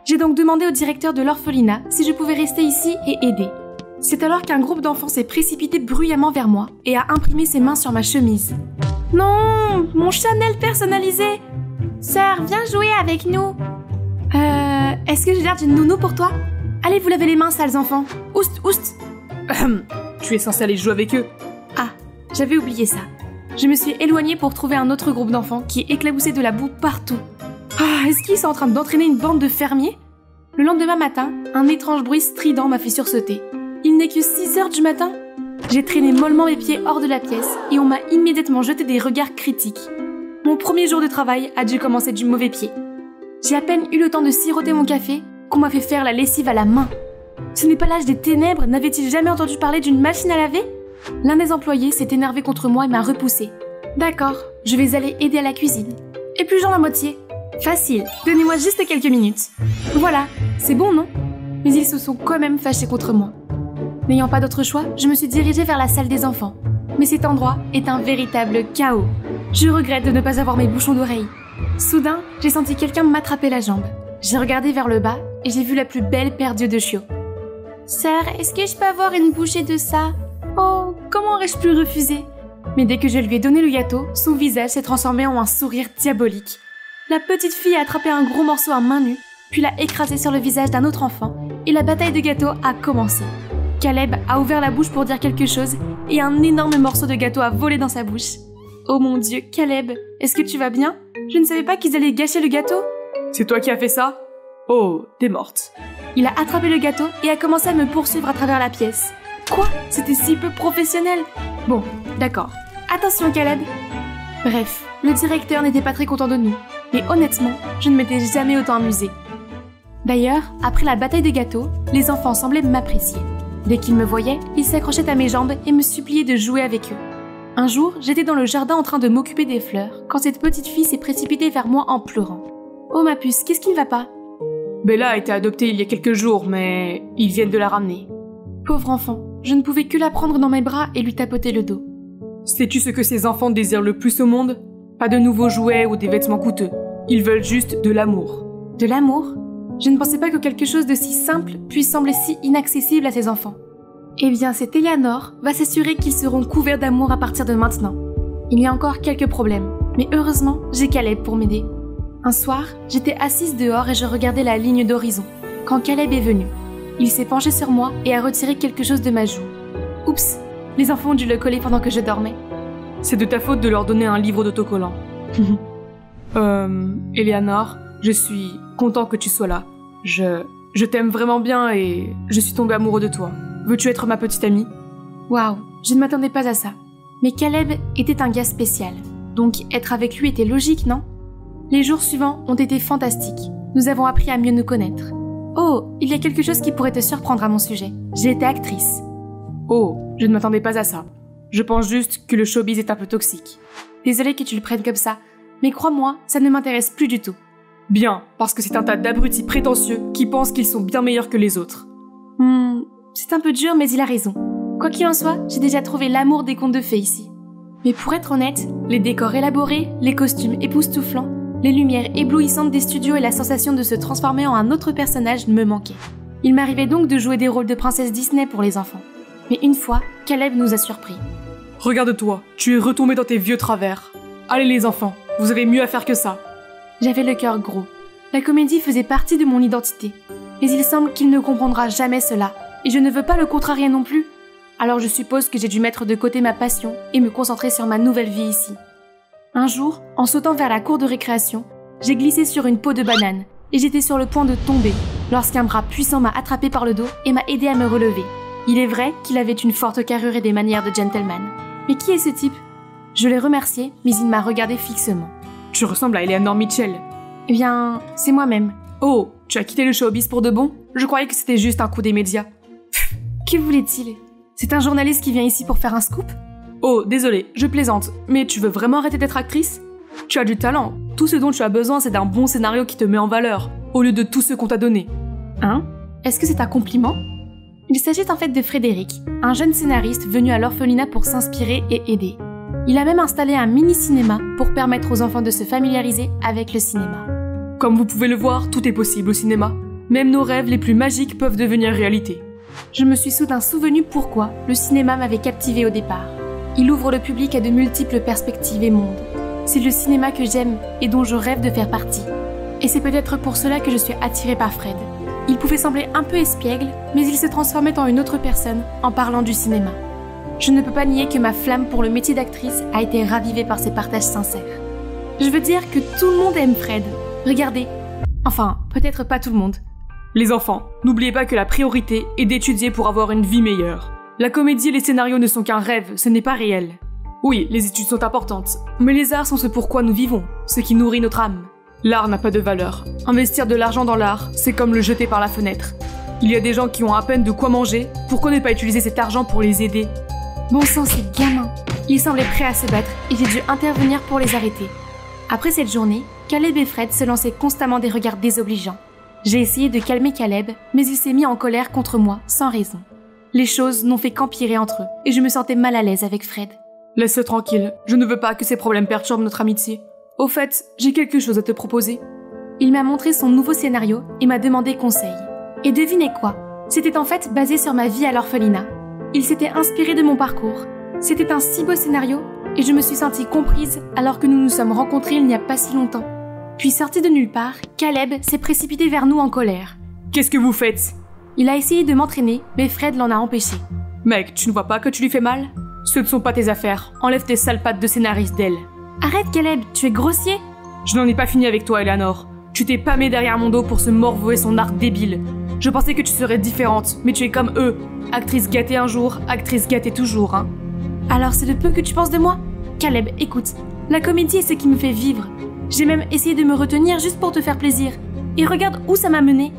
J'ai donc demandé au directeur de l'orphelinat si je pouvais rester ici et aider. C'est alors qu'un groupe d'enfants s'est précipité bruyamment vers moi et a imprimé ses mains sur ma chemise. Non, mon Chanel personnalisé! Sœur, viens jouer avec nous. Est-ce que j'ai l'air d'une nounou pour toi? Allez vous laver les mains, sales enfants. Oust, oust. Tu es censé aller jouer avec eux. Ah, j'avais oublié ça. Je me suis éloignée pour trouver un autre groupe d'enfants qui éclaboussaient de la boue partout. Ah, est-ce qu'ils sont en train d'entraîner une bande de fermiers? Le lendemain matin, un étrange bruit strident m'a fait sursauter. Il n'est que 6 heures du matin. J'ai traîné mollement mes pieds hors de la pièce et on m'a immédiatement jeté des regards critiques. Mon premier jour de travail a dû commencer du mauvais pied. J'ai à peine eu le temps de siroter mon café qu'on m'a fait faire la lessive à la main. Ce n'est pas l'âge des ténèbres, n'avait-il jamais entendu parler d'une machine à laver? L'un des employés s'est énervé contre moi et m'a repoussé. D'accord, je vais aller aider à la cuisine. Et plus genre la moitié. Facile, donnez-moi juste quelques minutes. Voilà, c'est bon, non? Mais ils se sont quand même fâchés contre moi. N'ayant pas d'autre choix, je me suis dirigée vers la salle des enfants. Mais cet endroit est un véritable chaos. Je regrette de ne pas avoir mes bouchons d'oreilles. Soudain, j'ai senti quelqu'un m'attraper la jambe. J'ai regardé vers le bas et j'ai vu la plus belle paire d'yeux de chiot. Sœur, est-ce que je peux avoir une bouchée de ça? Oh, comment aurais-je pu refuser? Mais dès que je lui ai donné le gâteau, son visage s'est transformé en un sourire diabolique. La petite fille a attrapé un gros morceau à main nue, puis l'a écrasé sur le visage d'un autre enfant, et la bataille de gâteaux a commencé. Caleb a ouvert la bouche pour dire quelque chose, et un énorme morceau de gâteau a volé dans sa bouche. Oh mon Dieu, Caleb, est-ce que tu vas bien? Je ne savais pas qu'ils allaient gâcher le gâteau. C'est toi qui as fait ça? Oh, t'es morte. Il a attrapé le gâteau et a commencé à me poursuivre à travers la pièce. Quoi? C'était si peu professionnel. Bon, d'accord. Attention, Caleb. Bref, le directeur n'était pas très content de nous. Mais honnêtement, je ne m'étais jamais autant amusée. D'ailleurs, après la bataille des gâteaux, les enfants semblaient m'apprécier. Dès qu'ils me voyaient, ils s'accrochaient à mes jambes et me suppliaient de jouer avec eux. Un jour, j'étais dans le jardin en train de m'occuper des fleurs, quand cette petite fille s'est précipitée vers moi en pleurant. Oh ma puce, qu'est-ce qui ne va pas? Bella a été adoptée il y a quelques jours, mais ils viennent de la ramener. Pauvre enfant, je ne pouvais que la prendre dans mes bras et lui tapoter le dos. Sais-tu ce que ces enfants désirent le plus au monde? Pas de nouveaux jouets ou des vêtements coûteux. Ils veulent juste de l'amour. De l'amour? Je ne pensais pas que quelque chose de si simple puisse sembler si inaccessible à ces enfants. Eh bien, cette Eleanor va s'assurer qu'ils seront couverts d'amour à partir de maintenant. Il y a encore quelques problèmes, mais heureusement, j'ai Caleb pour m'aider. Un soir, j'étais assise dehors et je regardais la ligne d'horizon, quand Caleb est venu. Il s'est penché sur moi et a retiré quelque chose de ma joue. Oups, les enfants ont dû le coller pendant que je dormais. C'est de ta faute de leur donner un livre d'autocollant. Eleanor, je suis content que tu sois là. Je t'aime vraiment bien et je suis tombé amoureux de toi. Veux-tu être ma petite amie? Waouh, je ne m'attendais pas à ça. Mais Caleb était un gars spécial, donc être avec lui était logique, non? Les jours suivants ont été fantastiques. Nous avons appris à mieux nous connaître. Oh, il y a quelque chose qui pourrait te surprendre à mon sujet. J'ai été actrice. Oh, je ne m'attendais pas à ça. Je pense juste que le showbiz est un peu toxique. Désolée que tu le prennes comme ça, mais crois-moi, ça ne m'intéresse plus du tout. Bien, parce que c'est un tas d'abrutis prétentieux qui pensent qu'ils sont bien meilleurs que les autres. C'est un peu dur, mais il a raison. Quoi qu'il en soit, j'ai déjà trouvé l'amour des contes de fées ici. Mais pour être honnête, les décors élaborés, les costumes époustouflants, les lumières éblouissantes des studios et la sensation de se transformer en un autre personnage me manquaient. Il m'arrivait donc de jouer des rôles de princesse Disney pour les enfants. Mais une fois, Caleb nous a surpris. Regarde-toi, tu es retombé dans tes vieux travers. Allez les enfants, vous avez mieux à faire que ça. J'avais le cœur gros. La comédie faisait partie de mon identité. Mais il semble qu'il ne comprendra jamais cela, et je ne veux pas le contrarier non plus. Alors je suppose que j'ai dû mettre de côté ma passion et me concentrer sur ma nouvelle vie ici. Un jour, en sautant vers la cour de récréation, j'ai glissé sur une peau de banane, et j'étais sur le point de tomber, lorsqu'un bras puissant m'a attrapé par le dos et m'a aidé à me relever. Il est vrai qu'il avait une forte carrure et des manières de gentleman. Mais qui est ce type? Je l'ai remercié, mais il m'a regardé fixement. Tu ressembles à Eleanor Mitchell. Eh bien, c'est moi-même. Oh, tu as quitté le showbiz pour de bon? Je croyais que c'était juste un coup des médias. Pff, que voulait-il? C'est un journaliste qui vient ici pour faire un scoop? Oh, désolé, je plaisante, mais tu veux vraiment arrêter d'être actrice? Tu as du talent. Tout ce dont tu as besoin, c'est d'un bon scénario qui te met en valeur, au lieu de tout ce qu'on t'a donné. Hein? Est-ce que c'est un compliment? Il s'agit en fait de Frédéric, un jeune scénariste venu à l'orphelinat pour s'inspirer et aider. Il a même installé un mini-cinéma pour permettre aux enfants de se familiariser avec le cinéma. Comme vous pouvez le voir, tout est possible au cinéma. Même nos rêves les plus magiques peuvent devenir réalité. Je me suis soudain souvenu pourquoi le cinéma m'avait captivé au départ. Il ouvre le public à de multiples perspectives et mondes. C'est le cinéma que j'aime et dont je rêve de faire partie. Et c'est peut-être pour cela que je suis attirée par Fred. Il pouvait sembler un peu espiègle, mais il se transformait en une autre personne en parlant du cinéma. Je ne peux pas nier que ma flamme pour le métier d'actrice a été ravivée par ses partages sincères. Je veux dire que tout le monde aime Fred. Regardez. Enfin, peut-être pas tout le monde. Les enfants, n'oubliez pas que la priorité est d'étudier pour avoir une vie meilleure. La comédie et les scénarios ne sont qu'un rêve, ce n'est pas réel. Oui, les études sont importantes, mais les arts sont ce pourquoi nous vivons, ce qui nourrit notre âme. L'art n'a pas de valeur. Investir de l'argent dans l'art, c'est comme le jeter par la fenêtre. Il y a des gens qui ont à peine de quoi manger, pourquoi ne pas utiliser cet argent pour les aider? Bon sang, ces gamins. Ils semblaient prêts à se battre et j'ai dû intervenir pour les arrêter. Après cette journée, Caleb et Fred se lançaient constamment des regards désobligeants. J'ai essayé de calmer Caleb, mais il s'est mis en colère contre moi, sans raison. Les choses n'ont fait qu'empirer entre eux, et je me sentais mal à l'aise avec Fred. Laisse-le tranquille, je ne veux pas que ces problèmes perturbent notre amitié. Au fait, j'ai quelque chose à te proposer. Il m'a montré son nouveau scénario et m'a demandé conseil. Et devinez quoi? C'était en fait basé sur ma vie à l'orphelinat. Il s'était inspiré de mon parcours. C'était un si beau scénario, et je me suis sentie comprise alors que nous nous sommes rencontrés il n'y a pas si longtemps. Puis sorti de nulle part, Caleb s'est précipité vers nous en colère. Qu'est-ce que vous faites? Il a essayé de m'entraîner, mais Fred l'en a empêché. Mec, tu ne vois pas que tu lui fais mal? Ce ne sont pas tes affaires. Enlève tes sales pattes de scénariste d'elle. Arrête Caleb, tu es grossier. Je n'en ai pas fini avec toi, Eleanor. Tu t'es pâmé derrière mon dos pour se morvouer son art débile. Je pensais que tu serais différente, mais tu es comme eux. Actrice gâtée un jour, actrice gâtée toujours, hein. Alors c'est le peu que tu penses de moi? Caleb, écoute, la comédie est ce qui me fait vivre. J'ai même essayé de me retenir juste pour te faire plaisir. Et regarde où ça m'a mené.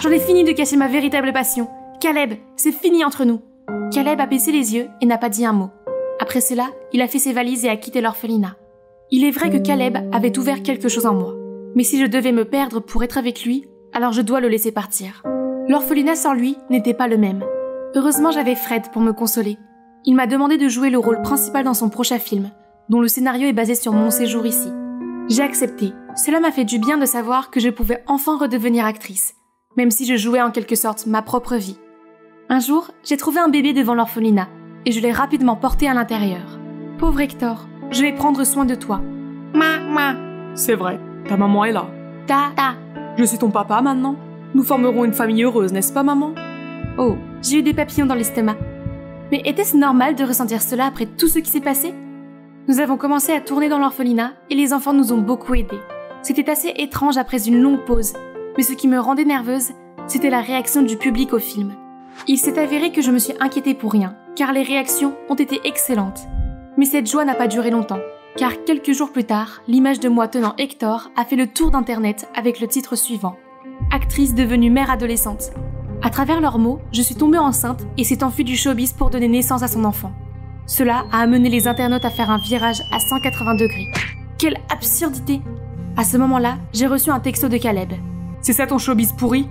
J'en ai fini de cacher ma véritable passion. Caleb, c'est fini entre nous. Caleb a baissé les yeux et n'a pas dit un mot. Après cela, il a fait ses valises et a quitté l'orphelinat. Il est vrai que Caleb avait ouvert quelque chose en moi. Mais si je devais me perdre pour être avec lui, alors je dois le laisser partir. L'orphelinat sans lui n'était pas le même. Heureusement, j'avais Fred pour me consoler. Il m'a demandé de jouer le rôle principal dans son prochain film, dont le scénario est basé sur mon séjour ici. J'ai accepté. Cela m'a fait du bien de savoir que je pouvais enfin redevenir actrice, même si je jouais en quelque sorte ma propre vie. Un jour, j'ai trouvé un bébé devant l'orphelinat, et je l'ai rapidement porté à l'intérieur. Pauvre Hector, je vais prendre soin de toi. Ma. C'est vrai, ta maman est là. Ta. Je suis ton papa maintenant. Nous formerons une famille heureuse, n'est-ce pas, maman? Oh, j'ai eu des papillons dans l'estomac. Mais était-ce normal de ressentir cela après tout ce qui s'est passé? Nous avons commencé à tourner dans l'orphelinat et les enfants nous ont beaucoup aidés. C'était assez étrange après une longue pause, mais ce qui me rendait nerveuse, c'était la réaction du public au film. Il s'est avéré que je me suis inquiétée pour rien, car les réactions ont été excellentes. Mais cette joie n'a pas duré longtemps, car quelques jours plus tard, l'image de moi tenant Hector a fait le tour d'internet avec le titre suivant. Actrice devenue mère adolescente. À travers leurs mots, je suis tombée enceinte et s'est enfuie du showbiz pour donner naissance à son enfant. Cela a amené les internautes à faire un virage à 180 degrés. Quelle absurdité! À ce moment-là, j'ai reçu un texto de Caleb. C'est ça ton showbiz pourri?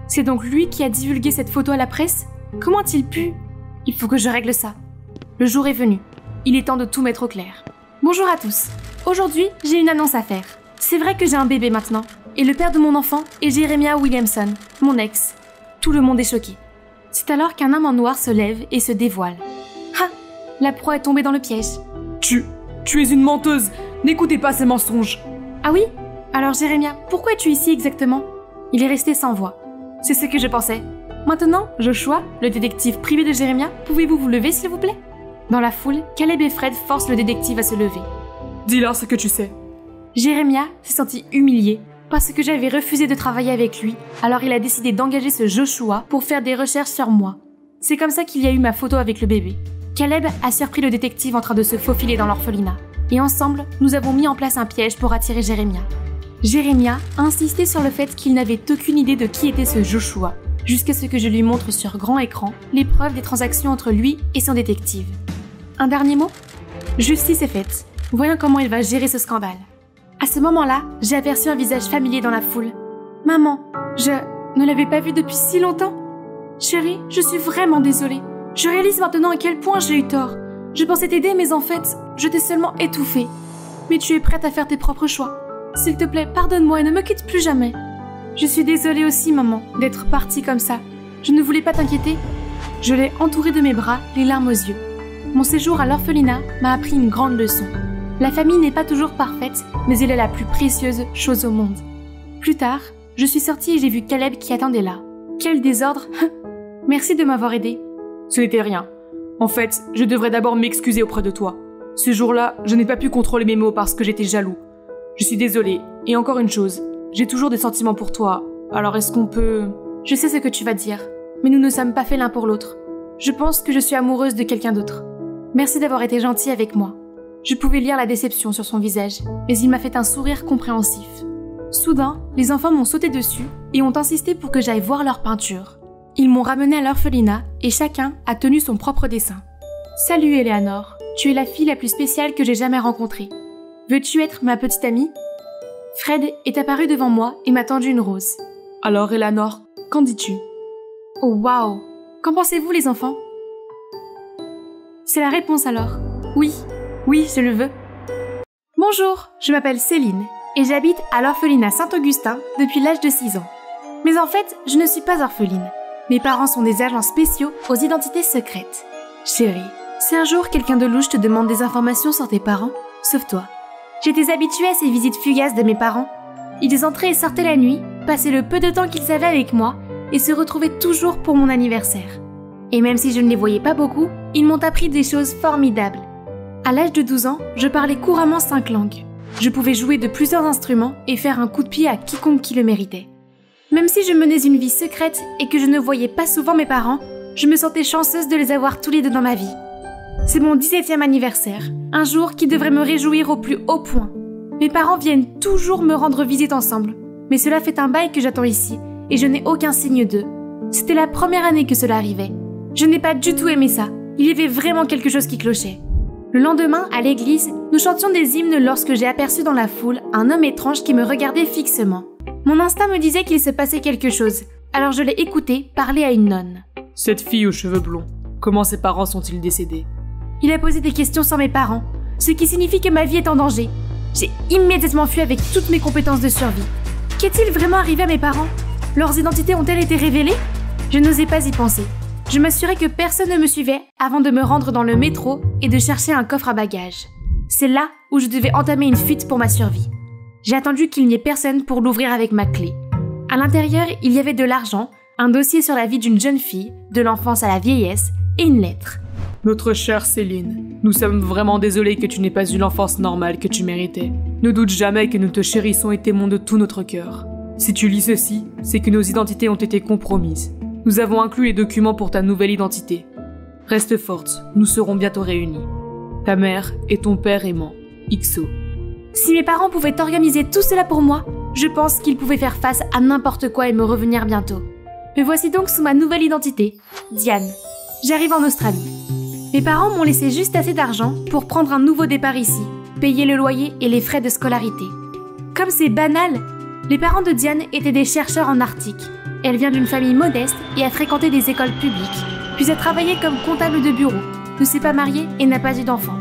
C'est donc lui qui a divulgué cette photo à la presse? Comment a-t-il pu? Il faut que je règle ça. Le jour est venu. Il est temps de tout mettre au clair. Bonjour à tous. Aujourd'hui, j'ai une annonce à faire. C'est vrai que j'ai un bébé maintenant. Et le père de mon enfant est Jeremiah Williamson, mon ex. Tout le monde est choqué. C'est alors qu'un homme en noir se lève et se dévoile. Ah! La proie est tombée dans le piège. Tu es une menteuse! N'écoutez pas ces mensonges! Ah oui? Alors Jeremiah, pourquoi es-tu ici exactement? Il est resté sans voix. C'est ce que je pensais. Maintenant, Joshua, le détective privé de Jeremiah, pouvez-vous vous lever s'il vous plaît? Dans la foule, Caleb et Fred forcent le détective à se lever. Dis-leur ce que tu sais. Jeremiah s'est senti humilié parce que j'avais refusé de travailler avec lui, alors il a décidé d'engager ce Joshua pour faire des recherches sur moi. C'est comme ça qu'il y a eu ma photo avec le bébé. Caleb a surpris le détective en train de se faufiler dans l'orphelinat. Et ensemble, nous avons mis en place un piège pour attirer Jeremiah. Jeremiah a insisté sur le fait qu'il n'avait aucune idée de qui était ce Joshua, jusqu'à ce que je lui montre sur grand écran les preuves des transactions entre lui et son détective. Un dernier mot? Justice est faite. Voyons comment il va gérer ce scandale. À ce moment-là, j'ai aperçu un visage familier dans la foule. Maman, je ne l'avais pas vu depuis si longtemps. Chérie, je suis vraiment désolée. Je réalise maintenant à quel point j'ai eu tort. Je pensais t'aider, mais en fait, je t'ai seulement étouffée. Mais tu es prête à faire tes propres choix. S'il te plaît, pardonne-moi et ne me quitte plus jamais. Je suis désolée aussi, maman, d'être partie comme ça. Je ne voulais pas t'inquiéter. Je l'ai entourée de mes bras, les larmes aux yeux. Mon séjour à l'orphelinat m'a appris une grande leçon. La famille n'est pas toujours parfaite, mais elle est la plus précieuse chose au monde. Plus tard, je suis sortie et j'ai vu Caleb qui attendait là. Quel désordre! Merci de m'avoir aidée. Ce n'était rien. En fait, je devrais d'abord m'excuser auprès de toi. Ce jour-là, je n'ai pas pu contrôler mes mots parce que j'étais jaloux. Je suis désolée. Et encore une chose, J'ai toujours des sentiments pour toi. Alors est-ce qu'on peut... Je sais ce que tu vas dire, mais nous ne sommes pas faits l'un pour l'autre. Je pense que je suis amoureuse de quelqu'un d'autre. Merci d'avoir été gentil avec moi. Je pouvais lire la déception sur son visage, mais il m'a fait un sourire compréhensif. Soudain, les enfants m'ont sauté dessus et ont insisté pour que j'aille voir leur peinture. Ils m'ont ramenée à l'orphelinat et chacun a tenu son propre dessin. Salut Eleanor, tu es la fille la plus spéciale que j'ai jamais rencontrée. Veux-tu être ma petite amie? Fred est apparu devant moi et m'a tendu une rose. Alors Eleanor, qu'en dis-tu? Oh waouh! Qu'en pensez-vous les enfants? C'est la réponse alors. Oui, je le veux. Bonjour, je m'appelle Céline et j'habite à l'orphelinat Saint-Augustin depuis l'âge de 6 ans. Mais en fait, je ne suis pas orpheline. Mes parents sont des agents spéciaux aux identités secrètes. Chérie, si un jour quelqu'un de louche te demande des informations sur tes parents, sauve-toi. J'étais habituée à ces visites fugaces de mes parents. Ils entraient et sortaient la nuit, passaient le peu de temps qu'ils avaient avec moi et se retrouvaient toujours pour mon anniversaire. Et même si je ne les voyais pas beaucoup, ils m'ont appris des choses formidables. À l'âge de 12 ans, je parlais couramment 5 langues. Je pouvais jouer de plusieurs instruments et faire un coup de pied à quiconque qui le méritait. Même si je menais une vie secrète et que je ne voyais pas souvent mes parents, je me sentais chanceuse de les avoir tous les deux dans ma vie. C'est mon 17e anniversaire, un jour qui devrait me réjouir au plus haut point. Mes parents viennent toujours me rendre visite ensemble, mais cela fait un bail que j'attends ici et je n'ai aucun signe d'eux. C'était la première année que cela arrivait. Je n'ai pas du tout aimé ça, il y avait vraiment quelque chose qui clochait. Le lendemain, à l'église, nous chantions des hymnes lorsque j'ai aperçu dans la foule un homme étrange qui me regardait fixement. Mon instinct me disait qu'il se passait quelque chose, alors je l'ai écouté parler à une nonne. Cette fille aux cheveux blonds, comment ses parents sont-ils décédés? Il a posé des questions sur mes parents, ce qui signifie que ma vie est en danger. J'ai immédiatement fui avec toutes mes compétences de survie. Qu'est-il vraiment arrivé à mes parents? Leurs identités ont-elles été révélées? Je n'osais pas y penser. Je m'assurais que personne ne me suivait avant de me rendre dans le métro et de chercher un coffre à bagages. C'est là où je devais entamer une fuite pour ma survie. J'ai attendu qu'il n'y ait personne pour l'ouvrir avec ma clé. À l'intérieur, il y avait de l'argent, un dossier sur la vie d'une jeune fille, de l'enfance à la vieillesse, et une lettre. Notre chère Céline, nous sommes vraiment désolés que tu n'aies pas eu l'enfance normale que tu méritais. Ne doute jamais que nous te chérissons et t'aimons de tout notre cœur. Si tu lis ceci, c'est que nos identités ont été compromises. Nous avons inclus les documents pour ta nouvelle identité. Reste forte, nous serons bientôt réunis. Ta mère et ton père aimant, XO. Si mes parents pouvaient organiser tout cela pour moi, je pense qu'ils pouvaient faire face à n'importe quoi et me revenir bientôt. Me voici donc sous ma nouvelle identité, Diane. J'arrive en Australie. Mes parents m'ont laissé juste assez d'argent pour prendre un nouveau départ ici, payer le loyer et les frais de scolarité. Comme c'est banal, les parents de Diane étaient des chercheurs en Arctique. Elle vient d'une famille modeste et a fréquenté des écoles publiques, puis a travaillé comme comptable de bureau, ne s'est pas mariée et n'a pas eu d'enfant.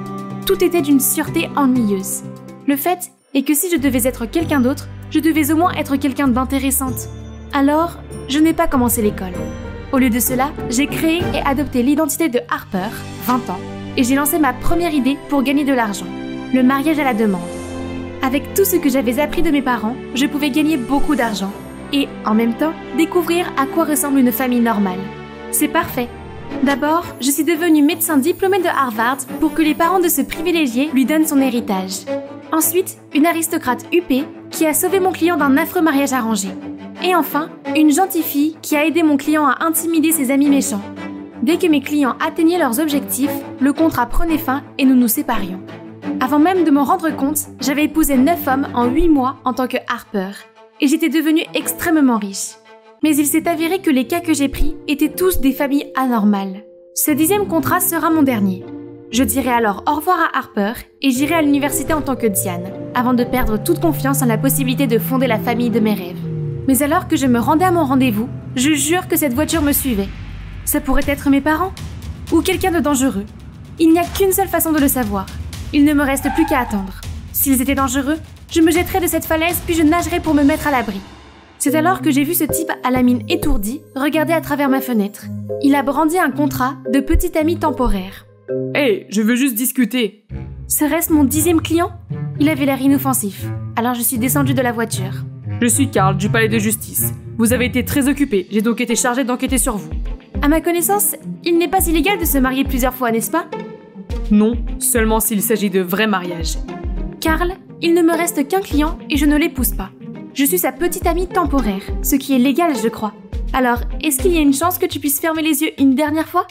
Tout était d'une sûreté ennuyeuse. Le fait est que si je devais être quelqu'un d'autre, je devais au moins être quelqu'un d'intéressante. Alors, je n'ai pas commencé l'école. Au lieu de cela, j'ai créé et adopté l'identité de Harper, 20 ans, et j'ai lancé ma première idée pour gagner de l'argent, le mariage à la demande. Avec tout ce que j'avais appris de mes parents, je pouvais gagner beaucoup d'argent et, en même temps, découvrir à quoi ressemble une famille normale. C'est parfait. D'abord, je suis devenue médecin diplômée de Harvard pour que les parents de ce privilégié lui donnent son héritage. Ensuite, une aristocrate huppée qui a sauvé mon client d'un affreux mariage arrangé. Et enfin, une gentille fille qui a aidé mon client à intimider ses amis méchants. Dès que mes clients atteignaient leurs objectifs, le contrat prenait fin et nous nous séparions. Avant même de m'en rendre compte, j'avais épousé 9 hommes en 8 mois en tant que Harper, et j'étais devenue extrêmement riche. Mais il s'est avéré que les cas que j'ai pris étaient tous des familles anormales. Ce 10e contrat sera mon dernier. Je dirai alors au revoir à Harper et j'irai à l'université en tant que Diane, avant de perdre toute confiance en la possibilité de fonder la famille de mes rêves. Mais alors que je me rendais à mon rendez-vous, je jure que cette voiture me suivait. Ça pourrait être mes parents ou quelqu'un de dangereux. Il n'y a qu'une seule façon de le savoir. Il ne me reste plus qu'à attendre. S'ils étaient dangereux, je me jetterais de cette falaise puis je nagerais pour me mettre à l'abri. C'est alors que j'ai vu ce type à la mine étourdie regarder à travers ma fenêtre. Il a brandi un contrat de petit ami temporaire. Hey, je veux juste discuter. Serait-ce mon 10e client? Il avait l'air inoffensif. Alors je suis descendue de la voiture. Je suis Carl du palais de justice. Vous avez été très occupé, j'ai donc été chargé d'enquêter sur vous. À ma connaissance, il n'est pas illégal de se marier plusieurs fois, n'est-ce pas? Non, seulement s'il s'agit de vrais mariages. Carl, il ne me reste qu'un client et je ne l'épouse pas. Je suis sa petite amie temporaire, ce qui est légal, je crois. Alors, est-ce qu'il y a une chance que tu puisses fermer les yeux une dernière fois?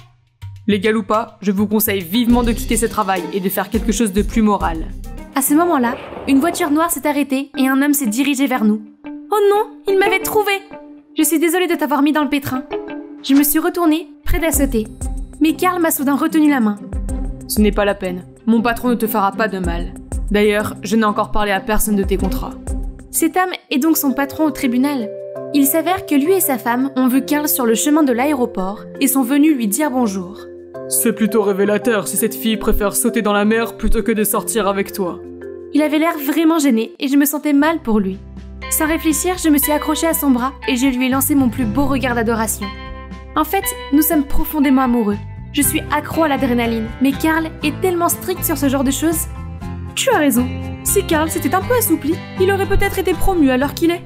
Légal ou pas, je vous conseille vivement de quitter ce travail et de faire quelque chose de plus moral. À ce moment-là, une voiture noire s'est arrêtée et un homme s'est dirigé vers nous. Oh non, il m'avait trouvé! Je suis désolée de t'avoir mis dans le pétrin. Je me suis retournée, prête à sauter. Mais Karl m'a soudain retenu la main. Ce n'est pas la peine. Mon patron ne te fera pas de mal. D'ailleurs, je n'ai encore parlé à personne de tes contrats. Cet homme est donc son patron au tribunal. Il s'avère que lui et sa femme ont vu Karl sur le chemin de l'aéroport et sont venus lui dire bonjour. C'est plutôt révélateur si cette fille préfère sauter dans la mer plutôt que de sortir avec toi. Il avait l'air vraiment gêné et je me sentais mal pour lui. Sans réfléchir, je me suis accrochée à son bras et je lui ai lancé mon plus beau regard d'adoration. En fait, nous sommes profondément amoureux. Je suis accro à l'adrénaline, mais Karl est tellement strict sur ce genre de choses. Tu as raison. Si Karl s'était un peu assoupli, il aurait peut-être été promu à l'heure qu'il est.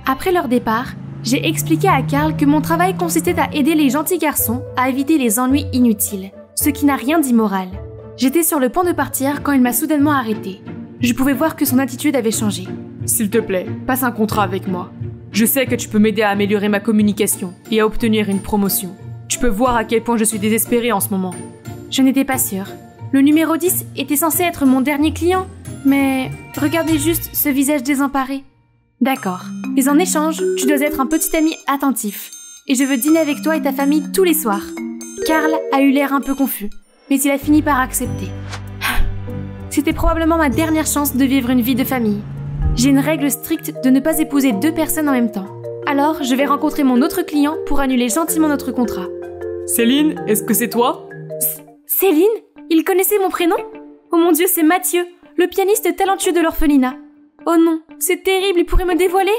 Après leur départ, j'ai expliqué à Karl que mon travail consistait à aider les gentils garçons à éviter les ennuis inutiles, ce qui n'a rien d'immoral. J'étais sur le point de partir quand il m'a soudainement arrêtée. Je pouvais voir que son attitude avait changé. S'il te plaît, passe un contrat avec moi. Je sais que tu peux m'aider à améliorer ma communication et à obtenir une promotion. Tu peux voir à quel point je suis désespérée en ce moment. Je n'étais pas sûre. Le numéro 10 était censé être mon dernier client, mais regardez juste ce visage désemparé. D'accord, mais en échange, tu dois être un petit ami attentif. Et je veux dîner avec toi et ta famille tous les soirs. Karl a eu l'air un peu confus, mais il a fini par accepter. C'était probablement ma dernière chance de vivre une vie de famille. J'ai une règle stricte de ne pas épouser 2 personnes en même temps. Alors, je vais rencontrer mon autre client pour annuler gentiment notre contrat. Céline, est-ce que c'est toi? Céline? Il connaissait mon prénom? Oh mon Dieu, c'est Mathieu, le pianiste talentueux de l'orphelinat. Oh non, c'est terrible, il pourrait me dévoiler?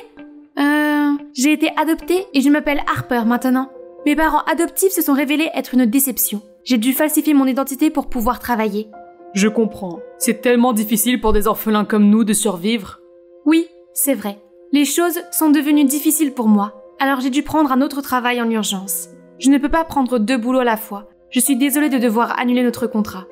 J'ai été adoptée et je m'appelle Harper maintenant. Mes parents adoptifs se sont révélés être une déception. J'ai dû falsifier mon identité pour pouvoir travailler. Je comprends. C'est tellement difficile pour des orphelins comme nous de survivre. Oui, c'est vrai. Les choses sont devenues difficiles pour moi, alors j'ai dû prendre un autre travail en urgence. Je ne peux pas prendre 2 boulots à la fois. Je suis désolée de devoir annuler notre contrat.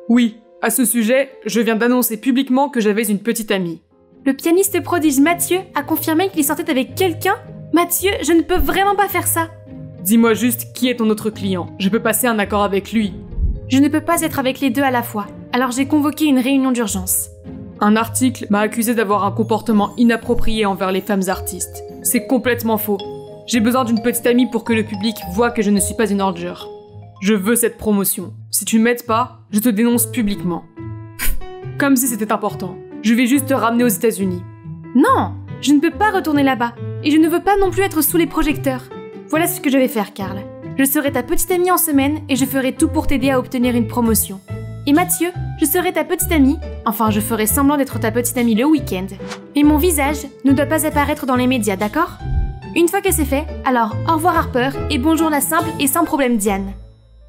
Oui, à ce sujet, je viens d'annoncer publiquement que j'avais une petite amie. Le pianiste prodige Mathieu a confirmé qu'il sortait avec quelqu'un? Mathieu, je ne peux vraiment pas faire ça. Dis-moi juste qui est ton autre client. Je peux passer un accord avec lui. Je ne peux pas être avec les 2 à la fois, alors j'ai convoqué une réunion d'urgence. Un article m'a accusé d'avoir un comportement inapproprié envers les femmes artistes. C'est complètement faux. J'ai besoin d'une petite amie pour que le public voit que je ne suis pas une ordure. Je veux cette promotion. Si tu m'aides pas, je te dénonce publiquement. Comme si c'était important. Je vais juste te ramener aux États-Unis. Non, je ne peux pas retourner là-bas. Et je ne veux pas non plus être sous les projecteurs. Voilà ce que je vais faire, Karl. Je serai ta petite amie en semaine et je ferai tout pour t'aider à obtenir une promotion. Et Mathieu, je serai ta petite amie. Enfin, je ferai semblant d'être ta petite amie le week-end. Mais mon visage ne doit pas apparaître dans les médias, d'accord? Une fois que c'est fait, alors au revoir Harper et bonjour la simple et sans problème Diane.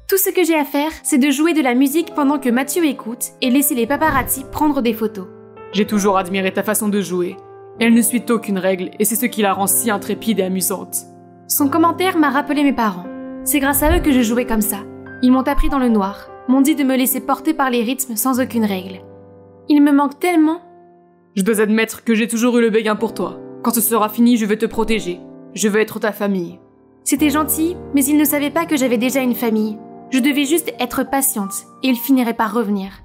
Tout ce que j'ai à faire, c'est de jouer de la musique pendant que Mathieu écoute et laisser les paparazzi prendre des photos. J'ai toujours admiré ta façon de jouer. Elle ne suit aucune règle et c'est ce qui la rend si intrépide et amusante. Son commentaire m'a rappelé mes parents. C'est grâce à eux que je jouais comme ça. Ils m'ont appris dans le noir, m'ont dit de me laisser porter par les rythmes sans aucune règle. Il me manque tellement. Je dois admettre que j'ai toujours eu le béguin pour toi. Quand ce sera fini, je vais te protéger. Je veux être ta famille. C'était gentil, mais ils ne savaient pas que j'avais déjà une famille. Je devais juste être patiente, et il finirait par revenir.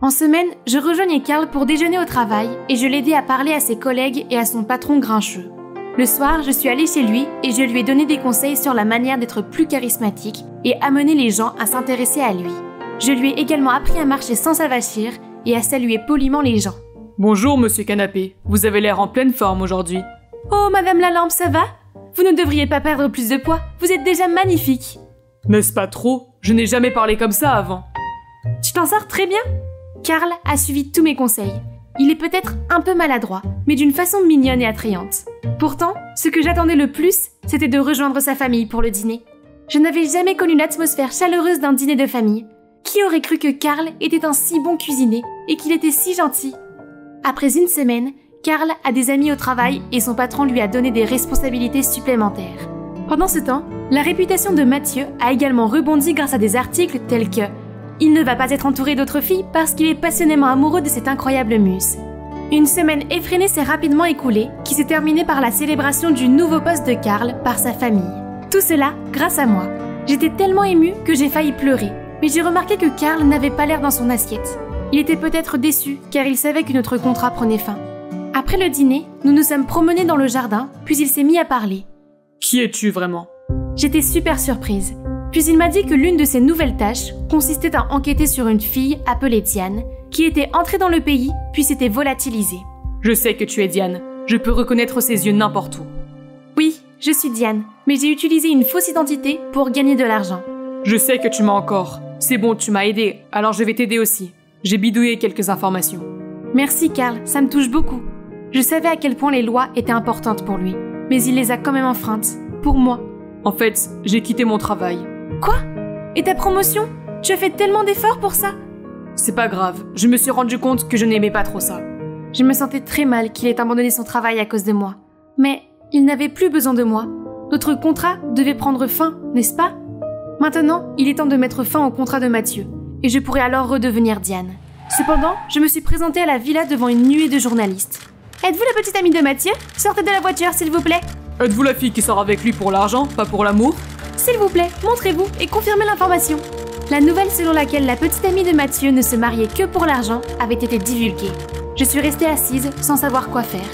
En semaine, je rejoignais Karl pour déjeuner au travail, et je l'aidais à parler à ses collègues et à son patron grincheux. Le soir, je suis allée chez lui, et je lui ai donné des conseils sur la manière d'être plus charismatique et amener les gens à s'intéresser à lui. Je lui ai également appris à marcher sans s'avachir et à saluer poliment les gens. Bonjour, monsieur Canapé. Vous avez l'air en pleine forme aujourd'hui. Oh, madame la lampe, ça va? Vous ne devriez pas perdre plus de poids, vous êtes déjà magnifique. N'est-ce pas trop? Je n'ai jamais parlé comme ça avant. Tu t'en sors très bien. Karl a suivi tous mes conseils. Il est peut-être un peu maladroit, mais d'une façon mignonne et attrayante. Pourtant, ce que j'attendais le plus, c'était de rejoindre sa famille pour le dîner. Je n'avais jamais connu l'atmosphère chaleureuse d'un dîner de famille. Qui aurait cru que Karl était un si bon cuisinier et qu'il était si gentil? Après une semaine, Karl a des amis au travail et son patron lui a donné des responsabilités supplémentaires. Pendant ce temps, la réputation de Mathieu a également rebondi grâce à des articles tels que « Il ne va pas être entouré d'autres filles parce qu'il est passionnément amoureux de cette incroyable muse ». Une semaine effrénée s'est rapidement écoulée, qui s'est terminée par la célébration du nouveau poste de Karl par sa famille. Tout cela grâce à moi. J'étais tellement émue que j'ai failli pleurer, mais j'ai remarqué que Karl n'avait pas l'air dans son assiette. Il était peut-être déçu, car il savait que notre contrat prenait fin. Après le dîner, nous nous sommes promenés dans le jardin, puis il s'est mis à parler. Qui es-tu vraiment? J'étais super surprise. Puis il m'a dit que l'une de ses nouvelles tâches consistait à enquêter sur une fille appelée Diane, qui était entrée dans le pays, puis s'était volatilisée. Je sais que tu es Diane. Je peux reconnaître ses yeux n'importe où. Oui, je suis Diane, mais j'ai utilisé une fausse identité pour gagner de l'argent. Je sais que tu m'as encore. C'est bon, tu m'as aidé, alors je vais t'aider aussi. J'ai bidouillé quelques informations. Merci Karl, ça me touche beaucoup. Je savais à quel point les lois étaient importantes pour lui, mais il les a quand même enfreintes. Pour moi. En fait, j'ai quitté mon travail. Quoi? Et ta promotion? Tu as fait tellement d'efforts pour ça? C'est pas grave, je me suis rendu compte que je n'aimais pas trop ça. Je me sentais très mal qu'il ait abandonné son travail à cause de moi. Mais il n'avait plus besoin de moi. Notre contrat devait prendre fin, n'est-ce pas? Maintenant, il est temps de mettre fin au contrat de Mathieu, et je pourrais alors redevenir Diane. Cependant, je me suis présentée à la villa devant une nuée de journalistes. Êtes-vous la petite amie de Mathieu? Sortez de la voiture, s'il vous plaît. Êtes-vous la fille qui sort avec lui pour l'argent, pas pour l'amour? S'il vous plaît, montrez-vous et confirmez l'information. La nouvelle selon laquelle la petite amie de Mathieu ne se mariait que pour l'argent avait été divulguée. Je suis restée assise sans savoir quoi faire.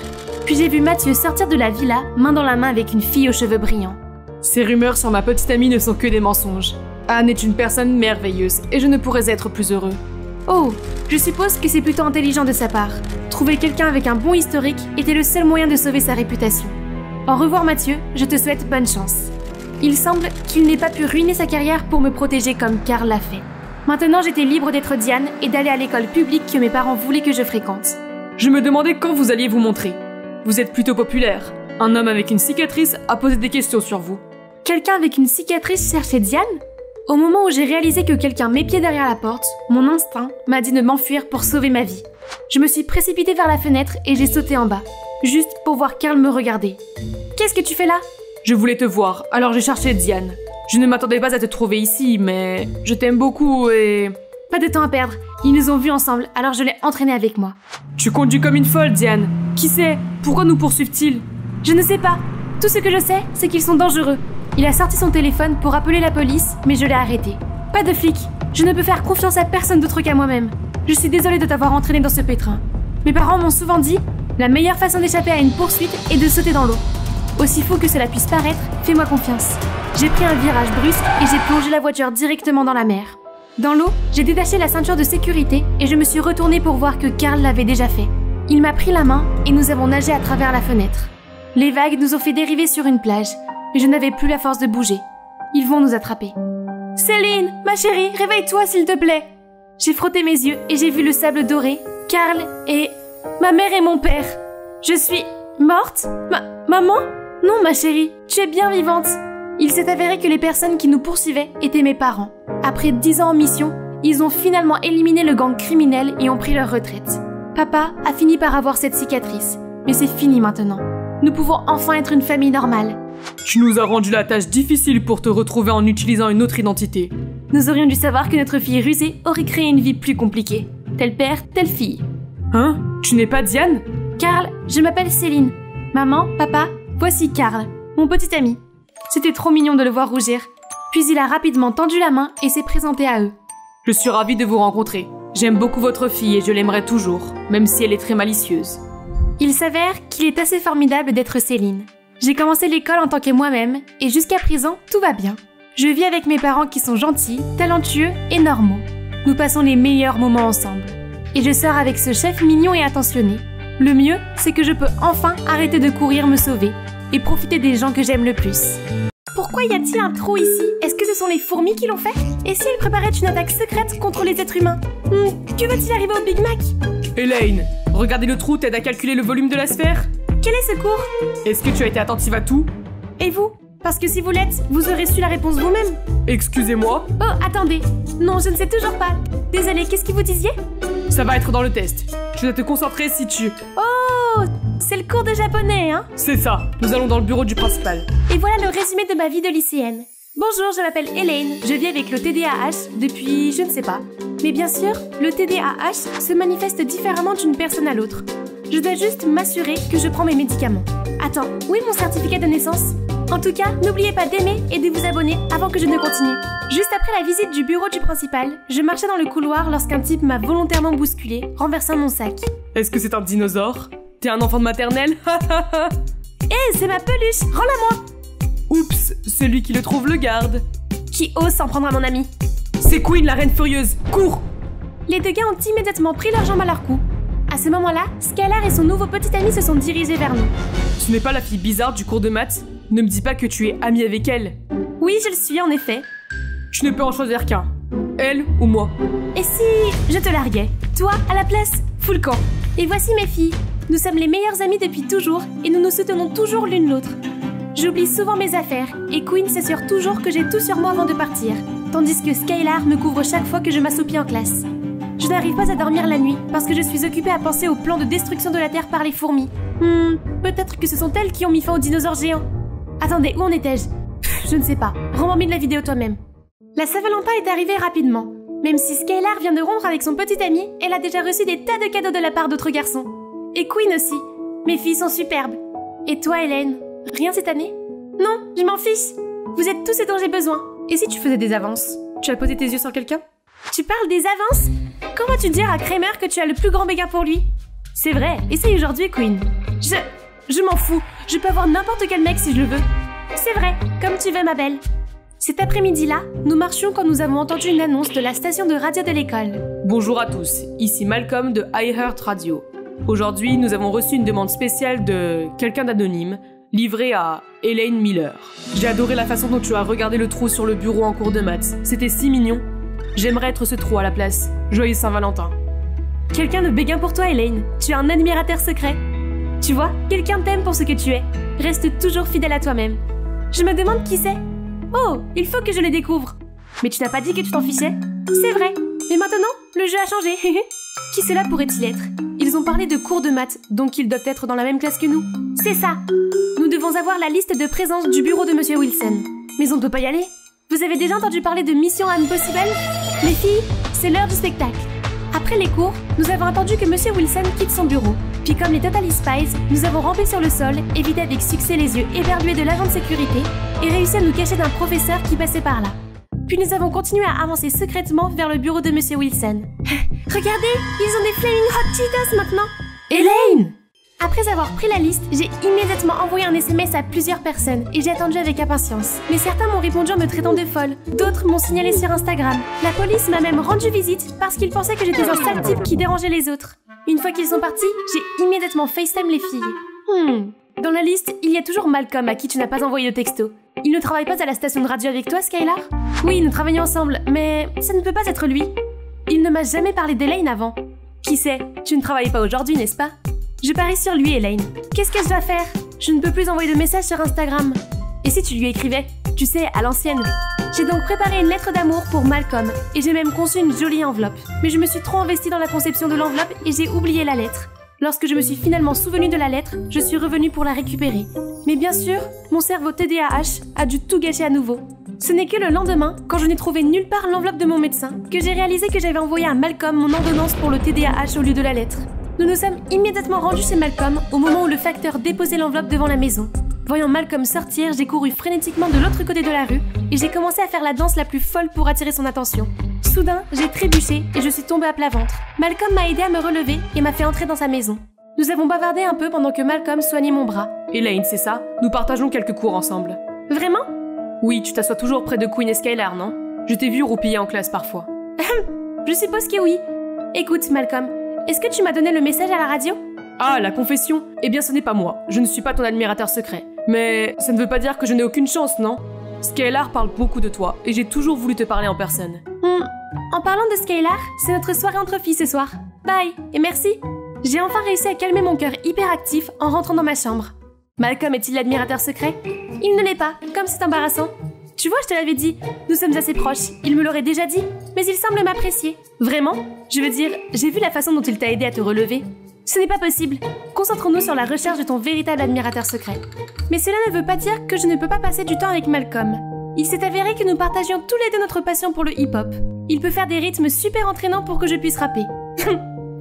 Puis j'ai vu Mathieu sortir de la villa, main dans la main avec une fille aux cheveux brillants. Ces rumeurs sur ma petite amie ne sont que des mensonges. Anne est une personne merveilleuse et je ne pourrais être plus heureux. Oh, je suppose que c'est plutôt intelligent de sa part. Trouver quelqu'un avec un bon historique était le seul moyen de sauver sa réputation. Au revoir Mathieu, je te souhaite bonne chance. Il semble qu'il n'ait pas pu ruiner sa carrière pour me protéger comme Karl l'a fait. Maintenant, j'étais libre d'être Diane et d'aller à l'école publique que mes parents voulaient que je fréquente. Je me demandais quand vous alliez vous montrer. Vous êtes plutôt populaire. Un homme avec une cicatrice a posé des questions sur vous. Quelqu'un avec une cicatrice cherchait Diane? Au moment où j'ai réalisé que quelqu'un m'épiait derrière la porte, mon instinct m'a dit de m'enfuir pour sauver ma vie. Je me suis précipitée vers la fenêtre et j'ai sauté en bas, juste pour voir Karl me regarder. Qu'est-ce que tu fais là? Je voulais te voir, alors j'ai cherché Diane. Je ne m'attendais pas à te trouver ici, mais je t'aime beaucoup et... Pas de temps à perdre, ils nous ont vus ensemble, alors je l'ai entraîné avec moi. Tu conduis comme une folle, Diane. Qui sait? Pourquoi nous poursuivent-ils? Je ne sais pas. Tout ce que je sais, c'est qu'ils sont dangereux. Il a sorti son téléphone pour appeler la police, mais je l'ai arrêté. Pas de flic. Je ne peux faire confiance à personne d'autre qu'à moi-même. Je suis désolée de t'avoir entraîné dans ce pétrin. Mes parents m'ont souvent dit, la meilleure façon d'échapper à une poursuite est de sauter dans l'eau. Aussi fou que cela puisse paraître, fais-moi confiance. J'ai pris un virage brusque et j'ai plongé la voiture directement dans la mer. Dans l'eau, j'ai détaché la ceinture de sécurité et je me suis retournée pour voir que Karl l'avait déjà fait. Il m'a pris la main et nous avons nagé à travers la fenêtre. Les vagues nous ont fait dériver sur une plage, mais je n'avais plus la force de bouger. Ils vont nous attraper. Céline, ma chérie, réveille-toi s'il te plaît. J'ai frotté mes yeux et j'ai vu le sable doré, Karl et... ma mère et mon père. Je suis... morte? Maman? Non, ma chérie, tu es bien vivante. Il s'est avéré que les personnes qui nous poursuivaient étaient mes parents. Après 10 ans en mission, ils ont finalement éliminé le gang criminel et ont pris leur retraite. Papa a fini par avoir cette cicatrice, mais c'est fini maintenant. Nous pouvons enfin être une famille normale. Tu nous as rendu la tâche difficile pour te retrouver en utilisant une autre identité. Nous aurions dû savoir que notre fille rusée aurait créé une vie plus compliquée. Tel père, telle fille. Hein? Tu n'es pas Diane? Karl, je m'appelle Céline. Maman, papa, voici Karl, mon petit ami. C'était trop mignon de le voir rougir. Puis il a rapidement tendu la main et s'est présenté à eux. Je suis ravie de vous rencontrer. J'aime beaucoup votre fille et je l'aimerai toujours, même si elle est très malicieuse. Il s'avère qu'il est assez formidable d'être Céline. J'ai commencé l'école en tant que moi-même et jusqu'à présent, tout va bien. Je vis avec mes parents qui sont gentils, talentueux et normaux. Nous passons les meilleurs moments ensemble. Et je sors avec ce chef mignon et attentionné. Le mieux, c'est que je peux enfin arrêter de courir me sauver et profiter des gens que j'aime le plus. Pourquoi y a-t-il un trou ici? Est-ce que ce sont les fourmis qui l'ont fait? Et si elles préparaient une attaque secrète contre les êtres humains? Que va-t-il arriver au Big Mac? Elaine, regarder le trou t'aide à calculer le volume de la sphère? Quel est ce cours? Est-ce que tu as été attentive à tout? Et vous? Parce que si vous l'êtes, vous aurez su la réponse vous-même. Excusez-moi? Oh, attendez. Non, je ne sais toujours pas. Désolée, qu'est-ce que vous disiez? Ça va être dans le test. Tu dois te concentrer si tu... Oh, c'est le cours de japonais, hein? C'est ça. Nous allons dans le bureau du principal. Et voilà le résumé de ma vie de lycéenne. Bonjour, je m'appelle Elaine. Je vis avec le TDAH depuis... je ne sais pas. Mais bien sûr, le TDAH se manifeste différemment d'une personne à l'autre. Je dois juste m'assurer que je prends mes médicaments. Attends, où est mon certificat de naissance? En tout cas, n'oubliez pas d'aimer et de vous abonner avant que je ne continue. Juste après la visite du bureau du principal, je marchais dans le couloir lorsqu'un type m'a volontairement bousculé, renversant mon sac. Est-ce que c'est un dinosaure? T'es un enfant de maternelle? Hé, c'est ma peluche, rends-la-moi! Oups, celui qui le trouve le garde. Qui ose s'en prendre à mon ami? C'est Queen, la reine furieuse, cours! Les deux gars ont immédiatement pris leurs jambes à leur cou. À ce moment-là, Skylar et son nouveau petit ami se sont dirigés vers nous. Tu n'es pas la fille bizarre du cours de maths? Ne me dis pas que tu es amie avec elle. Oui, je le suis en effet. Je ne peux en choisir qu'un. Elle ou moi. Et si je te larguais? Toi, à la place, fous le camp. Et voici mes filles. Nous sommes les meilleures amies depuis toujours et nous nous soutenons toujours l'une l'autre. J'oublie souvent mes affaires et Queen s'assure toujours que j'ai tout sur moi avant de partir, tandis que Skylar me couvre chaque fois que je m'assoupis en classe. Je n'arrive pas à dormir la nuit parce que je suis occupée à penser au plan de destruction de la Terre par les fourmis. Peut-être que ce sont elles qui ont mis fin aux dinosaures géants. Attendez, où en étais-je? Je ne sais pas. Rends-moi de la vidéo toi-même. La Saint-Valentin est arrivée rapidement. Même si Skylar vient de rompre avec son petit ami, elle a déjà reçu des tas de cadeaux de la part d'autres garçons. Et Queen aussi. Mes filles sont superbes. Et toi, Hélène? Rien cette année? Non, je m'en fiche. Vous êtes tout ce dont j'ai besoin. Et si tu faisais des avances? Tu as posé tes yeux sur quelqu'un? Tu parles des avances? Quand vas-tu dire à Kramer que tu as le plus grand béguin pour lui? C'est vrai, essaye aujourd'hui, Queen. Je m'en fous. Je peux avoir n'importe quel mec si je le veux. C'est vrai, comme tu veux, ma belle. Cet après-midi-là, nous marchions quand nous avons entendu une annonce de la station de radio de l'école. Bonjour à tous, ici Malcolm de iHeart Radio. Aujourd'hui, nous avons reçu une demande spéciale de quelqu'un d'anonyme, livrée à Elaine Miller. J'ai adoré la façon dont tu as regardé le trou sur le bureau en cours de maths. C'était si mignon. J'aimerais être ce trou à la place. Joyeux Saint-Valentin. Quelqu'un de béguin pour toi, Elaine. Tu es un admirateur secret. Tu vois, quelqu'un t'aime pour ce que tu es. Reste toujours fidèle à toi-même. Je me demande qui c'est. Oh, il faut que je le découvre. Mais tu n'as pas dit que tu t'en fichais? C'est vrai. Mais maintenant, le jeu a changé. Qui cela pourrait-il être? Ils ont parlé de cours de maths, donc ils doivent être dans la même classe que nous. C'est ça. Nous devons avoir la liste de présence du bureau de Monsieur Wilson. Mais on ne peut pas y aller. Vous avez déjà entendu parler de Mission Impossible? Les filles, c'est l'heure du spectacle. Après les cours, nous avons attendu que Monsieur Wilson quitte son bureau. Puis comme les Totally Spies, nous avons rampé sur le sol, évité avec succès les yeux éberlués de l'agent de sécurité et réussi à nous cacher d'un professeur qui passait par là. Puis nous avons continué à avancer secrètement vers le bureau de Monsieur Wilson. Regardez, ils ont des Flaming Hot Cheetos maintenant. Elaine! Après avoir pris la liste, j'ai immédiatement envoyé un SMS à plusieurs personnes et j'ai attendu avec impatience. Mais certains m'ont répondu en me traitant de folle, d'autres m'ont signalé sur Instagram. La police m'a même rendu visite parce qu'ils pensaient que j'étais un sale type qui dérangeait les autres. Une fois qu'ils sont partis, j'ai immédiatement FaceTime les filles. Dans la liste, il y a toujours Malcolm à qui tu n'as pas envoyé de texto. Il ne travaille pas à la station de radio avec toi, Skylar? Oui, nous travaillons ensemble, mais ça ne peut pas être lui. Il ne m'a jamais parlé d'Elaine avant. Qui sait, tu ne travailles pas aujourd'hui, n'est-ce pas? Je parie sur lui, Elaine. Qu'est-ce que je dois faire? Je ne peux plus envoyer de messages sur Instagram. Et si tu lui écrivais? Tu sais, à l'ancienne. J'ai donc préparé une lettre d'amour pour Malcolm et j'ai même conçu une jolie enveloppe. Mais je me suis trop investie dans la conception de l'enveloppe et j'ai oublié la lettre. Lorsque je me suis finalement souvenue de la lettre, je suis revenue pour la récupérer. Mais bien sûr, mon cerveau TDAH a dû tout gâcher à nouveau. Ce n'est que le lendemain, quand je n'ai trouvé nulle part l'enveloppe de mon médecin, que j'ai réalisé que j'avais envoyé à Malcolm mon ordonnance pour le TDAH au lieu de la lettre. Nous nous sommes immédiatement rendus chez Malcolm au moment où le facteur déposait l'enveloppe devant la maison. Voyant Malcolm sortir, j'ai couru frénétiquement de l'autre côté de la rue et j'ai commencé à faire la danse la plus folle pour attirer son attention. Soudain, j'ai trébuché et je suis tombée à plat ventre. Malcolm m'a aidé à me relever et m'a fait entrer dans sa maison. Nous avons bavardé un peu pendant que Malcolm soignait mon bras. Elaine, c'est ça? Nous partageons quelques cours ensemble. Vraiment? Oui, tu t'assois toujours près de Queen et Skylar, non? Je t'ai vu roupiller en classe parfois. Je suppose que oui. Écoute, Malcolm, est-ce que tu m'as donné le message à la radio? Ah, la confession? Eh bien, ce n'est pas moi. Je ne suis pas ton admirateur secret. Mais ça ne veut pas dire que je n'ai aucune chance, non? Skylar parle beaucoup de toi et j'ai toujours voulu te parler en personne. En parlant de Skylar, c'est notre soirée entre filles ce soir. Bye et merci. J'ai enfin réussi à calmer mon cœur hyperactif en rentrant dans ma chambre. Malcolm est-il l'admirateur secret? Il ne l'est pas, comme c'est embarrassant. Tu vois, je te l'avais dit, nous sommes assez proches, il me l'aurait déjà dit, mais il semble m'apprécier. Vraiment? Je veux dire, j'ai vu la façon dont il t'a aidé à te relever. Ce n'est pas possible. Concentrons-nous sur la recherche de ton véritable admirateur secret. Mais cela ne veut pas dire que je ne peux pas passer du temps avec Malcolm. Il s'est avéré que nous partagions tous les deux notre passion pour le hip-hop. Il peut faire des rythmes super entraînants pour que je puisse rapper.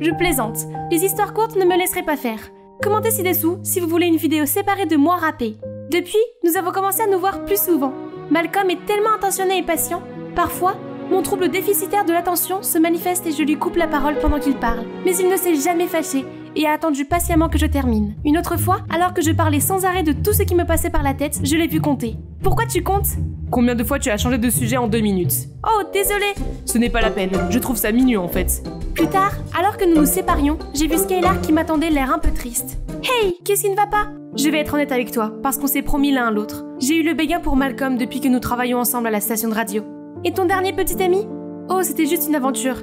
Je plaisante. Les histoires courtes ne me laisseraient pas faire. Commentez ci-dessous si vous voulez une vidéo séparée de moi rappée. Depuis, nous avons commencé à nous voir plus souvent. Malcolm est tellement attentionné et patient. Parfois, mon trouble déficitaire de l'attention se manifeste et je lui coupe la parole pendant qu'il parle. Mais il ne s'est jamais fâché et a attendu patiemment que je termine. Une autre fois, alors que je parlais sans arrêt de tout ce qui me passait par la tête, je l'ai vu compter. Pourquoi tu comptes? Combien de fois tu as changé de sujet en 2 minutes? Oh, désolé. Ce n'est pas la peine, je trouve ça mignon en fait. Plus tard, alors que nous nous séparions, j'ai vu Skylar qui m'attendait l'air un peu triste. Hey, qu'est-ce qui ne va pas? Je vais être honnête avec toi, parce qu'on s'est promis l'un à l'autre. J'ai eu le béguin pour Malcolm depuis que nous travaillons ensemble à la station de radio. Et ton dernier petit ami? Oh, c'était juste une aventure.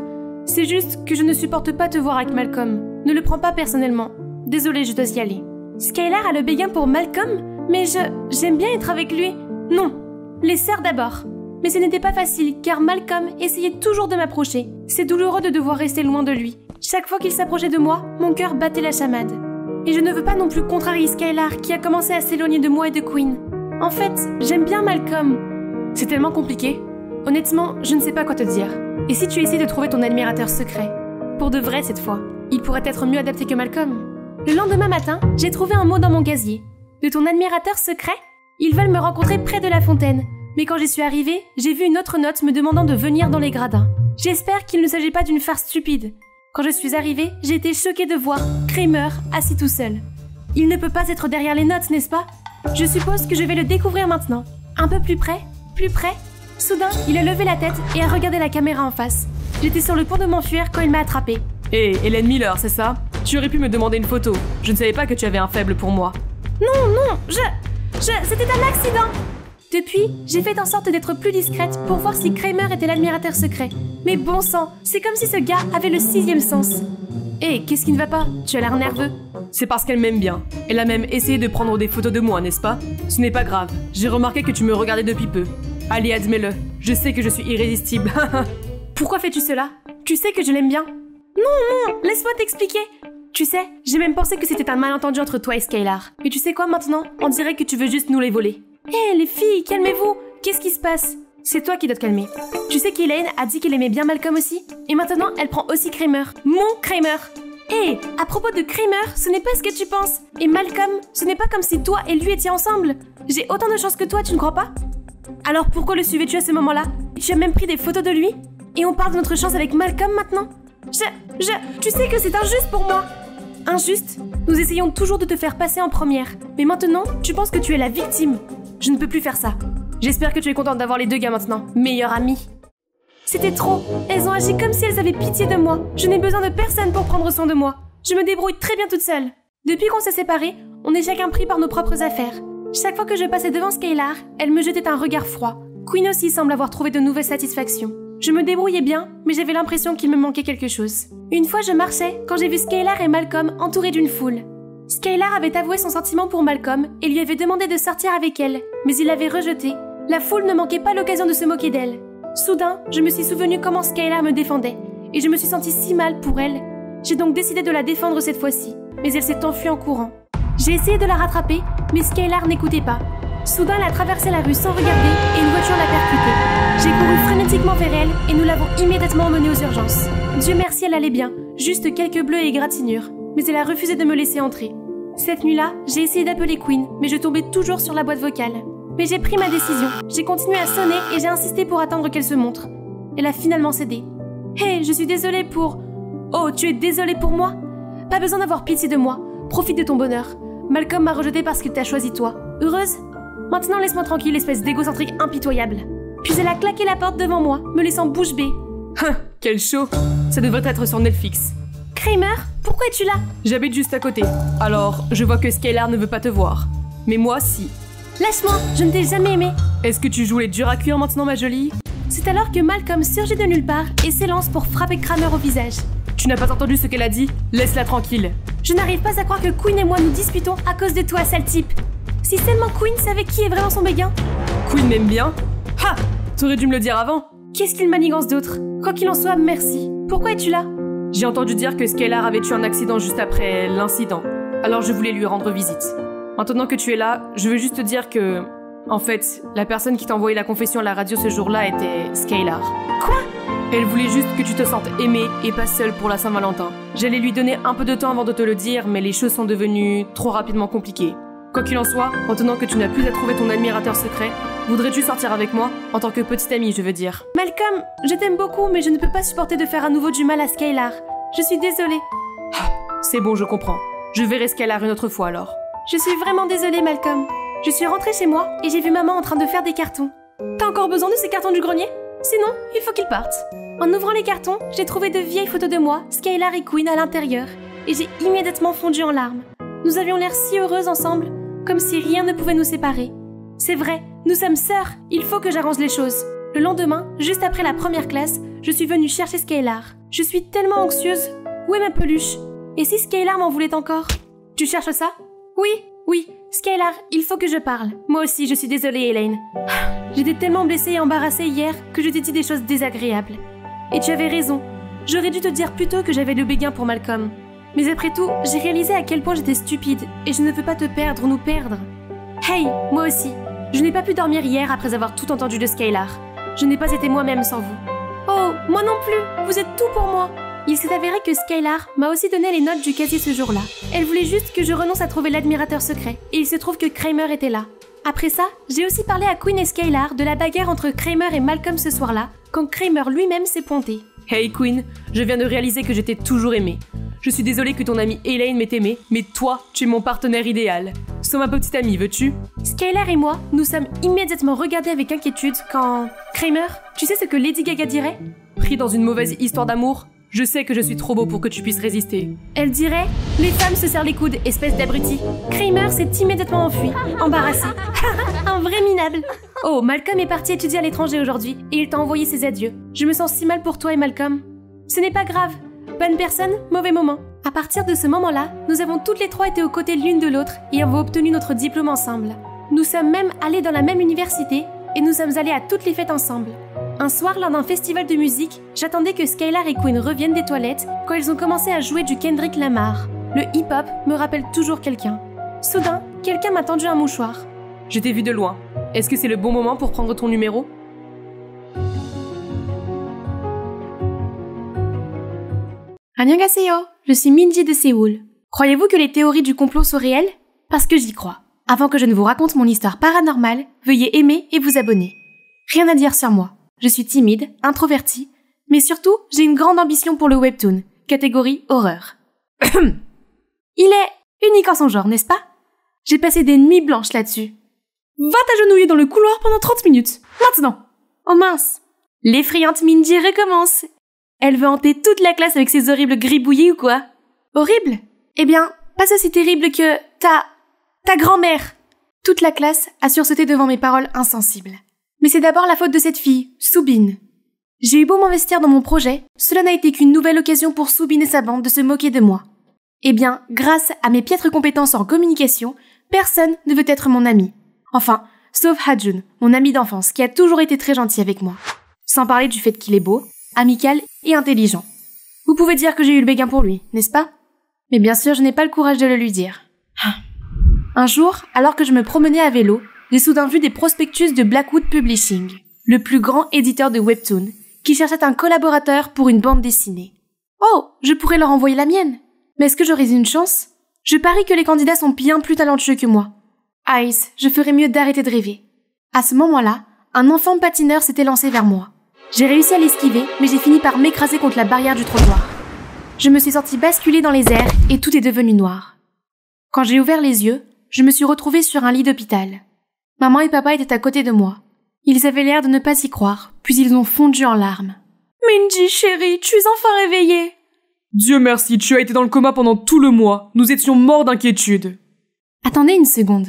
C'est juste que je ne supporte pas te voir avec Malcolm. Ne le prends pas personnellement. Désolée, je dois y aller. Skylar a le béguin pour Malcolm? Mais j'aime bien être avec lui. Non, les sœurs d'abord. Mais ce n'était pas facile, car Malcolm essayait toujours de m'approcher. C'est douloureux de devoir rester loin de lui. Chaque fois qu'il s'approchait de moi, mon cœur battait la chamade. Et je ne veux pas non plus contrarier Skylar, qui a commencé à s'éloigner de moi et de Quinn. En fait, j'aime bien Malcolm. C'est tellement compliqué. Honnêtement, je ne sais pas quoi te dire. Et si tu essaies de trouver ton admirateur secret? Pour de vrai cette fois. Il pourrait être mieux adapté que Malcolm. Le lendemain matin, j'ai trouvé un mot dans mon casier. De ton admirateur secret? Ils veulent me rencontrer près de la fontaine. Mais quand j'y suis arrivée, j'ai vu une autre note me demandant de venir dans les gradins. J'espère qu'il ne s'agit pas d'une farce stupide. Quand je suis arrivée, j'ai été choquée de voir Kramer assis tout seul. Il ne peut pas être derrière les notes, n'est-ce pas? Je suppose que je vais le découvrir maintenant. Un peu plus près, plus près. Soudain, il a levé la tête et a regardé la caméra en face. J'étais sur le point de m'enfuir quand il m'a attrapée. Hé, Hélène Miller, c'est ça? Tu aurais pu me demander une photo. Je ne savais pas que tu avais un faible pour moi. Non, c'était un accident. Depuis, j'ai fait en sorte d'être plus discrète pour voir si Kramer était l'admirateur secret. Mais bon sang, c'est comme si ce gars avait le 6e sens. Hé, qu'est-ce qui ne va pas? Tu as l'air nerveux. C'est parce qu'elle m'aime bien. Elle a même essayé de prendre des photos de moi, n'est-ce pas? Ce n'est pas grave. J'ai remarqué que tu me regardais depuis peu. Allez, admets-le. Je sais que je suis irrésistible. Pourquoi fais-tu cela? Tu sais que je l'aime bien. Non, laisse-moi t'expliquer. Tu sais, j'ai même pensé que c'était un malentendu entre toi et Skylar. Et tu sais quoi maintenant? On dirait que tu veux juste nous les voler. Hé, les filles, calmez-vous. Qu'est-ce qui se passe? C'est toi qui dois te calmer. Tu sais qu'Elaine a dit qu'elle aimait bien Malcolm aussi? Et maintenant, elle prend aussi Kramer. Mon Kramer. Hé, à propos de Kramer, ce n'est pas ce que tu penses. Et Malcolm, ce n'est pas comme si toi et lui étiez ensemble. J'ai autant de chance que toi, tu ne crois pas? Alors pourquoi le suivais-tu à ce moment-là? Tu as même pris des photos de lui? Et on parle de notre chance avec Malcolm maintenant? Tu sais que c'est injuste pour moi. Injuste? Nous essayons toujours de te faire passer en première. Mais maintenant, tu penses que tu es la victime. Je ne peux plus faire ça. J'espère que tu es contente d'avoir les deux gars maintenant. Meilleure amie. C'était trop. Elles ont agi comme si elles avaient pitié de moi. Je n'ai besoin de personne pour prendre soin de moi. Je me débrouille très bien toute seule. Depuis qu'on s'est séparés, on est chacun pris par nos propres affaires. Chaque fois que je passais devant Skylar, elle me jetait un regard froid. Quinn aussi semble avoir trouvé de nouvelles satisfactions. Je me débrouillais bien, mais j'avais l'impression qu'il me manquait quelque chose. Une fois je marchais quand j'ai vu Skylar et Malcolm entourés d'une foule. Skylar avait avoué son sentiment pour Malcolm et lui avait demandé de sortir avec elle, mais il l'avait rejeté. La foule ne manquait pas l'occasion de se moquer d'elle. Soudain, je me suis souvenu comment Skylar me défendait, et je me suis sentie si mal pour elle. J'ai donc décidé de la défendre cette fois-ci, mais elle s'est enfuie en courant. J'ai essayé de la rattraper, mais Skylar n'écoutait pas. Soudain, elle a traversé la rue sans regarder et une voiture l'a percutée. J'ai couru frénétiquement vers elle et nous l'avons immédiatement emmenée aux urgences. Dieu merci, elle allait bien, juste quelques bleus et égratignures, mais elle a refusé de me laisser entrer. Cette nuit-là, j'ai essayé d'appeler Quinn, mais je tombais toujours sur la boîte vocale. Mais j'ai pris ma décision. J'ai continué à sonner et j'ai insisté pour attendre qu'elle se montre. Elle a finalement cédé. Hé, je suis désolée pour... Oh, tu es désolée pour moi? Pas besoin d'avoir pitié de moi. Profite de ton bonheur. Malcolm m'a rejetée parce qu'il t'a choisi toi. Heureuse? Maintenant laisse-moi tranquille, espèce d'égocentrique impitoyable. Puis elle a claqué la porte devant moi, me laissant bouche bée. Quel show! Ça devrait être sur Netflix. Kramer, pourquoi es-tu là? J'habite juste à côté. Alors, je vois que Skylar ne veut pas te voir. Mais moi, si. Lâche-moi, je ne t'ai jamais aimé. Est-ce que tu joues les durs à cuire maintenant, ma jolie? C'est alors que Malcolm surgit de nulle part et s'élance pour frapper Kramer au visage. Tu n'as pas entendu ce qu'elle a dit? Laisse-la tranquille. Je n'arrive pas à croire que Quinn et moi nous disputons à cause de toi, sale type. Si seulement Quinn savait qui est vraiment son béguin. Quinn m'aime bien? Ha! T'aurais dû me le dire avant. Qu'est-ce qu'il manigance d'autre? Quoi qu'il en soit, merci. Pourquoi es-tu là? J'ai entendu dire que Skylar avait eu un accident juste après l'incident. Alors je voulais lui rendre visite. Maintenant que tu es là, je veux juste te dire que... En fait, la personne qui t'a envoyé la confession à la radio ce jour-là était Skylar. Quoi? Elle voulait juste que tu te sentes aimée et pas seule pour la Saint-Valentin. J'allais lui donner un peu de temps avant de te le dire, mais les choses sont devenues trop rapidement compliquées. Quoi qu'il en soit, maintenant que tu n'as plus à trouver ton admirateur secret, voudrais-tu sortir avec moi? En tant que petite amie, je veux dire. Malcolm, je t'aime beaucoup, mais je ne peux pas supporter de faire à nouveau du mal à Skylar. Je suis désolée. C'est bon, je comprends. Je verrai Skylar une autre fois alors. Je suis vraiment désolée, Malcolm. Je suis rentrée chez moi et j'ai vu maman en train de faire des cartons. T'as encore besoin de ces cartons du grenier? Sinon, il faut qu'ils partent. En ouvrant les cartons, j'ai trouvé de vieilles photos de moi, Skylar et Quinn à l'intérieur, et j'ai immédiatement fondu en larmes. Nous avions l'air si heureuses ensemble, comme si rien ne pouvait nous séparer. C'est vrai, nous sommes sœurs, il faut que j'arrange les choses. Le lendemain, juste après la première classe, je suis venue chercher Skylar. Je suis tellement anxieuse. Où est ma peluche? Et si Skylar m'en voulait encore? Tu cherches ça? Oui, Skylar, il faut que je parle. Moi aussi, je suis désolée, Elaine. J'étais tellement blessée et embarrassée hier que je t'ai dit des choses désagréables. Et tu avais raison. J'aurais dû te dire plus tôt que j'avais le béguin pour Malcolm. Mais après tout, j'ai réalisé à quel point j'étais stupide et je ne veux pas te perdre ou nous perdre. Hey, moi aussi. Je n'ai pas pu dormir hier après avoir tout entendu de Skylar. Je n'ai pas été moi-même sans vous. Oh, moi non plus. Vous êtes tout pour moi. Il s'est avéré que Skylar m'a aussi donné les notes du casier ce jour-là. Elle voulait juste que je renonce à trouver l'admirateur secret. Et il se trouve que Kramer était là. Après ça, j'ai aussi parlé à Quinn et Skylar de la bagarre entre Kramer et Malcolm ce soir-là, quand Kramer lui-même s'est pointé. Hey Quinn, je viens de réaliser que j'étais toujours aimée. Je suis désolée que ton amie Elaine m'ait aimée, mais toi, tu es mon partenaire idéal. Sois ma petite amie, veux-tu? Skylar et moi, nous sommes immédiatement regardés avec inquiétude quand... Kramer, tu sais ce que Lady Gaga dirait? Pris dans une mauvaise histoire d'amour, je sais que je suis trop beau pour que tu puisses résister. Elle dirait « Les femmes se serrent les coudes, espèce d'abruti ». Kramer s'est immédiatement enfui, embarrassé. Un vrai minable. Oh, Malcolm est parti étudier à l'étranger aujourd'hui et il t'a envoyé ses adieux. Je me sens si mal pour toi et Malcolm. Ce n'est pas grave. Bonne personne, mauvais moment. À partir de ce moment-là, nous avons toutes les trois été aux côtés l'une de l'autre et avons obtenu notre diplôme ensemble. Nous sommes même allés dans la même université et nous sommes allés à toutes les fêtes ensemble. Un soir, lors d'un festival de musique, j'attendais que Skylar et Quinn reviennent des toilettes quand ils ont commencé à jouer du Kendrick Lamar. Le hip-hop me rappelle toujours quelqu'un. Soudain, quelqu'un m'a tendu un mouchoir. Je t'ai vu de loin. Est-ce que c'est le bon moment pour prendre ton numéro? Annyeonghaseyo, je suis Minji de Séoul. Croyez-vous que les théories du complot sont réelles? Parce que j'y crois. Avant que je ne vous raconte mon histoire paranormale, veuillez aimer et vous abonner. Rien à dire sur moi. Je suis timide, introvertie, mais surtout, j'ai une grande ambition pour le webtoon, catégorie horreur. Il est unique en son genre, n'est-ce pas? J'ai passé des nuits blanches là-dessus. Va t'agenouiller dans le couloir pendant 30 minutes, maintenant. Oh mince. L'effrayante Minji recommence. Elle veut hanter toute la classe avec ses horribles gribouillis ou quoi? Horrible? Eh bien, pas aussi terrible que ta grand-mère. Toute la classe a sursauté devant mes paroles insensibles. Mais c'est d'abord la faute de cette fille, Soubine. J'ai eu beau m'investir dans mon projet, cela n'a été qu'une nouvelle occasion pour Soubine et sa bande de se moquer de moi. Eh bien, grâce à mes piètres compétences en communication, personne ne veut être mon ami. Enfin, sauf Hajun, mon ami d'enfance, qui a toujours été très gentil avec moi. Sans parler du fait qu'il est beau, amical et intelligent. Vous pouvez dire que j'ai eu le béguin pour lui, n'est-ce pas? Mais bien sûr, je n'ai pas le courage de le lui dire. Un jour, alors que je me promenais à vélo, j'ai soudain vu des prospectus de Blackwood Publishing, le plus grand éditeur de webtoon, qui cherchait un collaborateur pour une bande dessinée. Oh, je pourrais leur envoyer la mienne. Mais est-ce que j'aurais une chance? Je parie que les candidats sont bien plus talentueux que moi. Ice, je ferais mieux d'arrêter de rêver. À ce moment-là, un enfant patineur s'était lancé vers moi. J'ai réussi à l'esquiver, mais j'ai fini par m'écraser contre la barrière du trottoir. Je me suis sentie basculer dans les airs et tout est devenu noir. Quand j'ai ouvert les yeux, je me suis retrouvée sur un lit d'hôpital. Maman et papa étaient à côté de moi. Ils avaient l'air de ne pas y croire, puis ils ont fondu en larmes. « Minji, chérie, tu es enfin réveillée !»« Dieu merci, tu as été dans le coma pendant tout le mois. Nous étions morts d'inquiétude. » Attendez une seconde.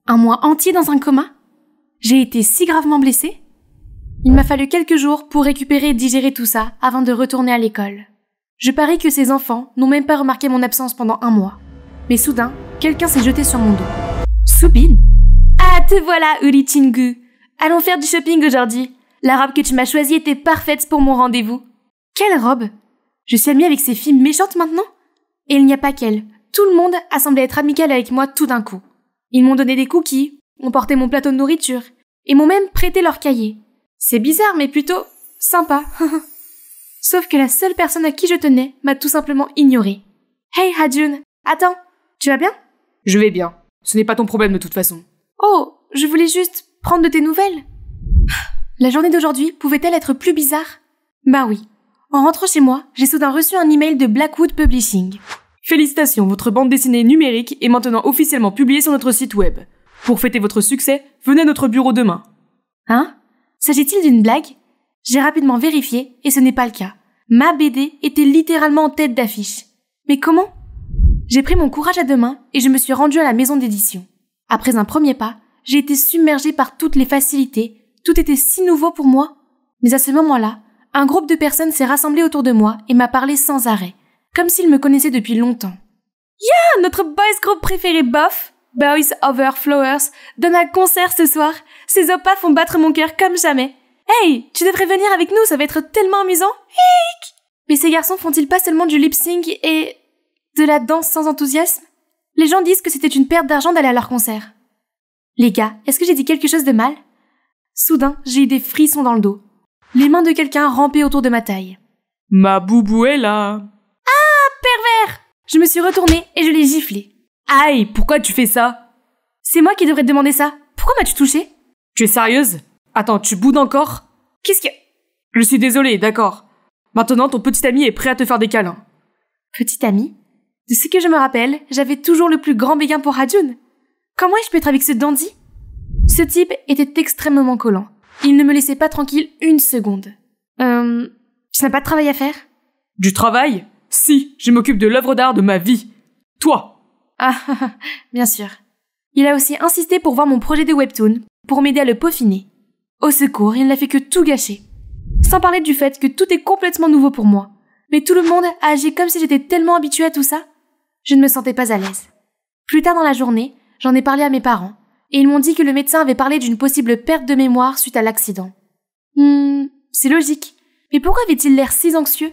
Un mois entier dans un coma? J'ai été si gravement blessée? Il m'a fallu quelques jours pour récupérer et digérer tout ça avant de retourner à l'école. Je parie que ces enfants n'ont même pas remarqué mon absence pendant un mois. Mais soudain, quelqu'un s'est jeté sur mon dos. Soubine? Ah, te voilà, Uri Chingu. Allons faire du shopping aujourd'hui. La robe que tu m'as choisie était parfaite pour mon rendez-vous. Quelle robe? Je suis amie avec ces filles méchantes maintenant? Et il n'y a pas qu'elle. Tout le monde a semblé être amical avec moi tout d'un coup. Ils m'ont donné des cookies, ont porté mon plateau de nourriture, et m'ont même prêté leur cahier. C'est bizarre, mais plutôt sympa. Sauf que la seule personne à qui je tenais m'a tout simplement ignorée. Hey Ha-jun, attends, tu vas bien? Je vais bien. Ce n'est pas ton problème de toute façon. Oh, je voulais juste prendre de tes nouvelles. La journée d'aujourd'hui pouvait-elle être plus bizarre? Bah oui. En rentrant chez moi, j'ai soudain reçu un email de Blackwood Publishing. Félicitations, votre bande dessinée numérique est maintenant officiellement publiée sur notre site web. Pour fêter votre succès, venez à notre bureau demain. Hein? S'agit-il d'une blague? J'ai rapidement vérifié et ce n'est pas le cas. Ma BD était littéralement en tête d'affiche. Mais comment? J'ai pris mon courage à deux mains et je me suis rendue à la maison d'édition. Après un premier pas, j'ai été submergée par toutes les facilités. Tout était si nouveau pour moi. Mais à ce moment-là, un groupe de personnes s'est rassemblé autour de moi et m'a parlé sans arrêt, comme s'ils me connaissaient depuis longtemps. Yeah, notre boys group préféré Boff, Boys Over Flowers, donne un concert ce soir. Ces opas font battre mon cœur comme jamais. Hey, tu devrais venir avec nous, ça va être tellement amusant. Hic! Mais ces garçons font-ils pas seulement du lip-sync et de la danse sans enthousiasme? Les gens disent que c'était une perte d'argent d'aller à leur concert. Les gars, est-ce que j'ai dit quelque chose de mal? Soudain, j'ai eu des frissons dans le dos. Les mains de quelqu'un rampaient autour de ma taille. Ma boubou est là. Ah, pervers! Je me suis retournée et je l'ai giflé. Aïe, pourquoi tu fais ça? C'est moi qui devrais te demander ça. Pourquoi m'as-tu touchée? Tu es sérieuse? Attends, tu boudes encore? Qu'est-ce que... Je suis désolée, d'accord. Maintenant, ton petit ami est prêt à te faire des câlins. Petit ami? De ce que je me rappelle, j'avais toujours le plus grand béguin pour Ha-jun. Comment ai-je pu être avec ce dandy? Ce type était extrêmement collant. Il ne me laissait pas tranquille une seconde. Tu n'as pas de travail à faire? Du travail? Si, je m'occupe de l'œuvre d'art de ma vie. Toi! Ah, bien sûr. Il a aussi insisté pour voir mon projet de webtoon, pour m'aider à le peaufiner. Au secours, il n'a fait que tout gâcher. Sans parler du fait que tout est complètement nouveau pour moi. Mais tout le monde a agi comme si j'étais tellement habituée à tout ça. Je ne me sentais pas à l'aise. Plus tard dans la journée, j'en ai parlé à mes parents, et ils m'ont dit que le médecin avait parlé d'une possible perte de mémoire suite à l'accident. C'est logique. Mais pourquoi avait-il l'air si anxieux?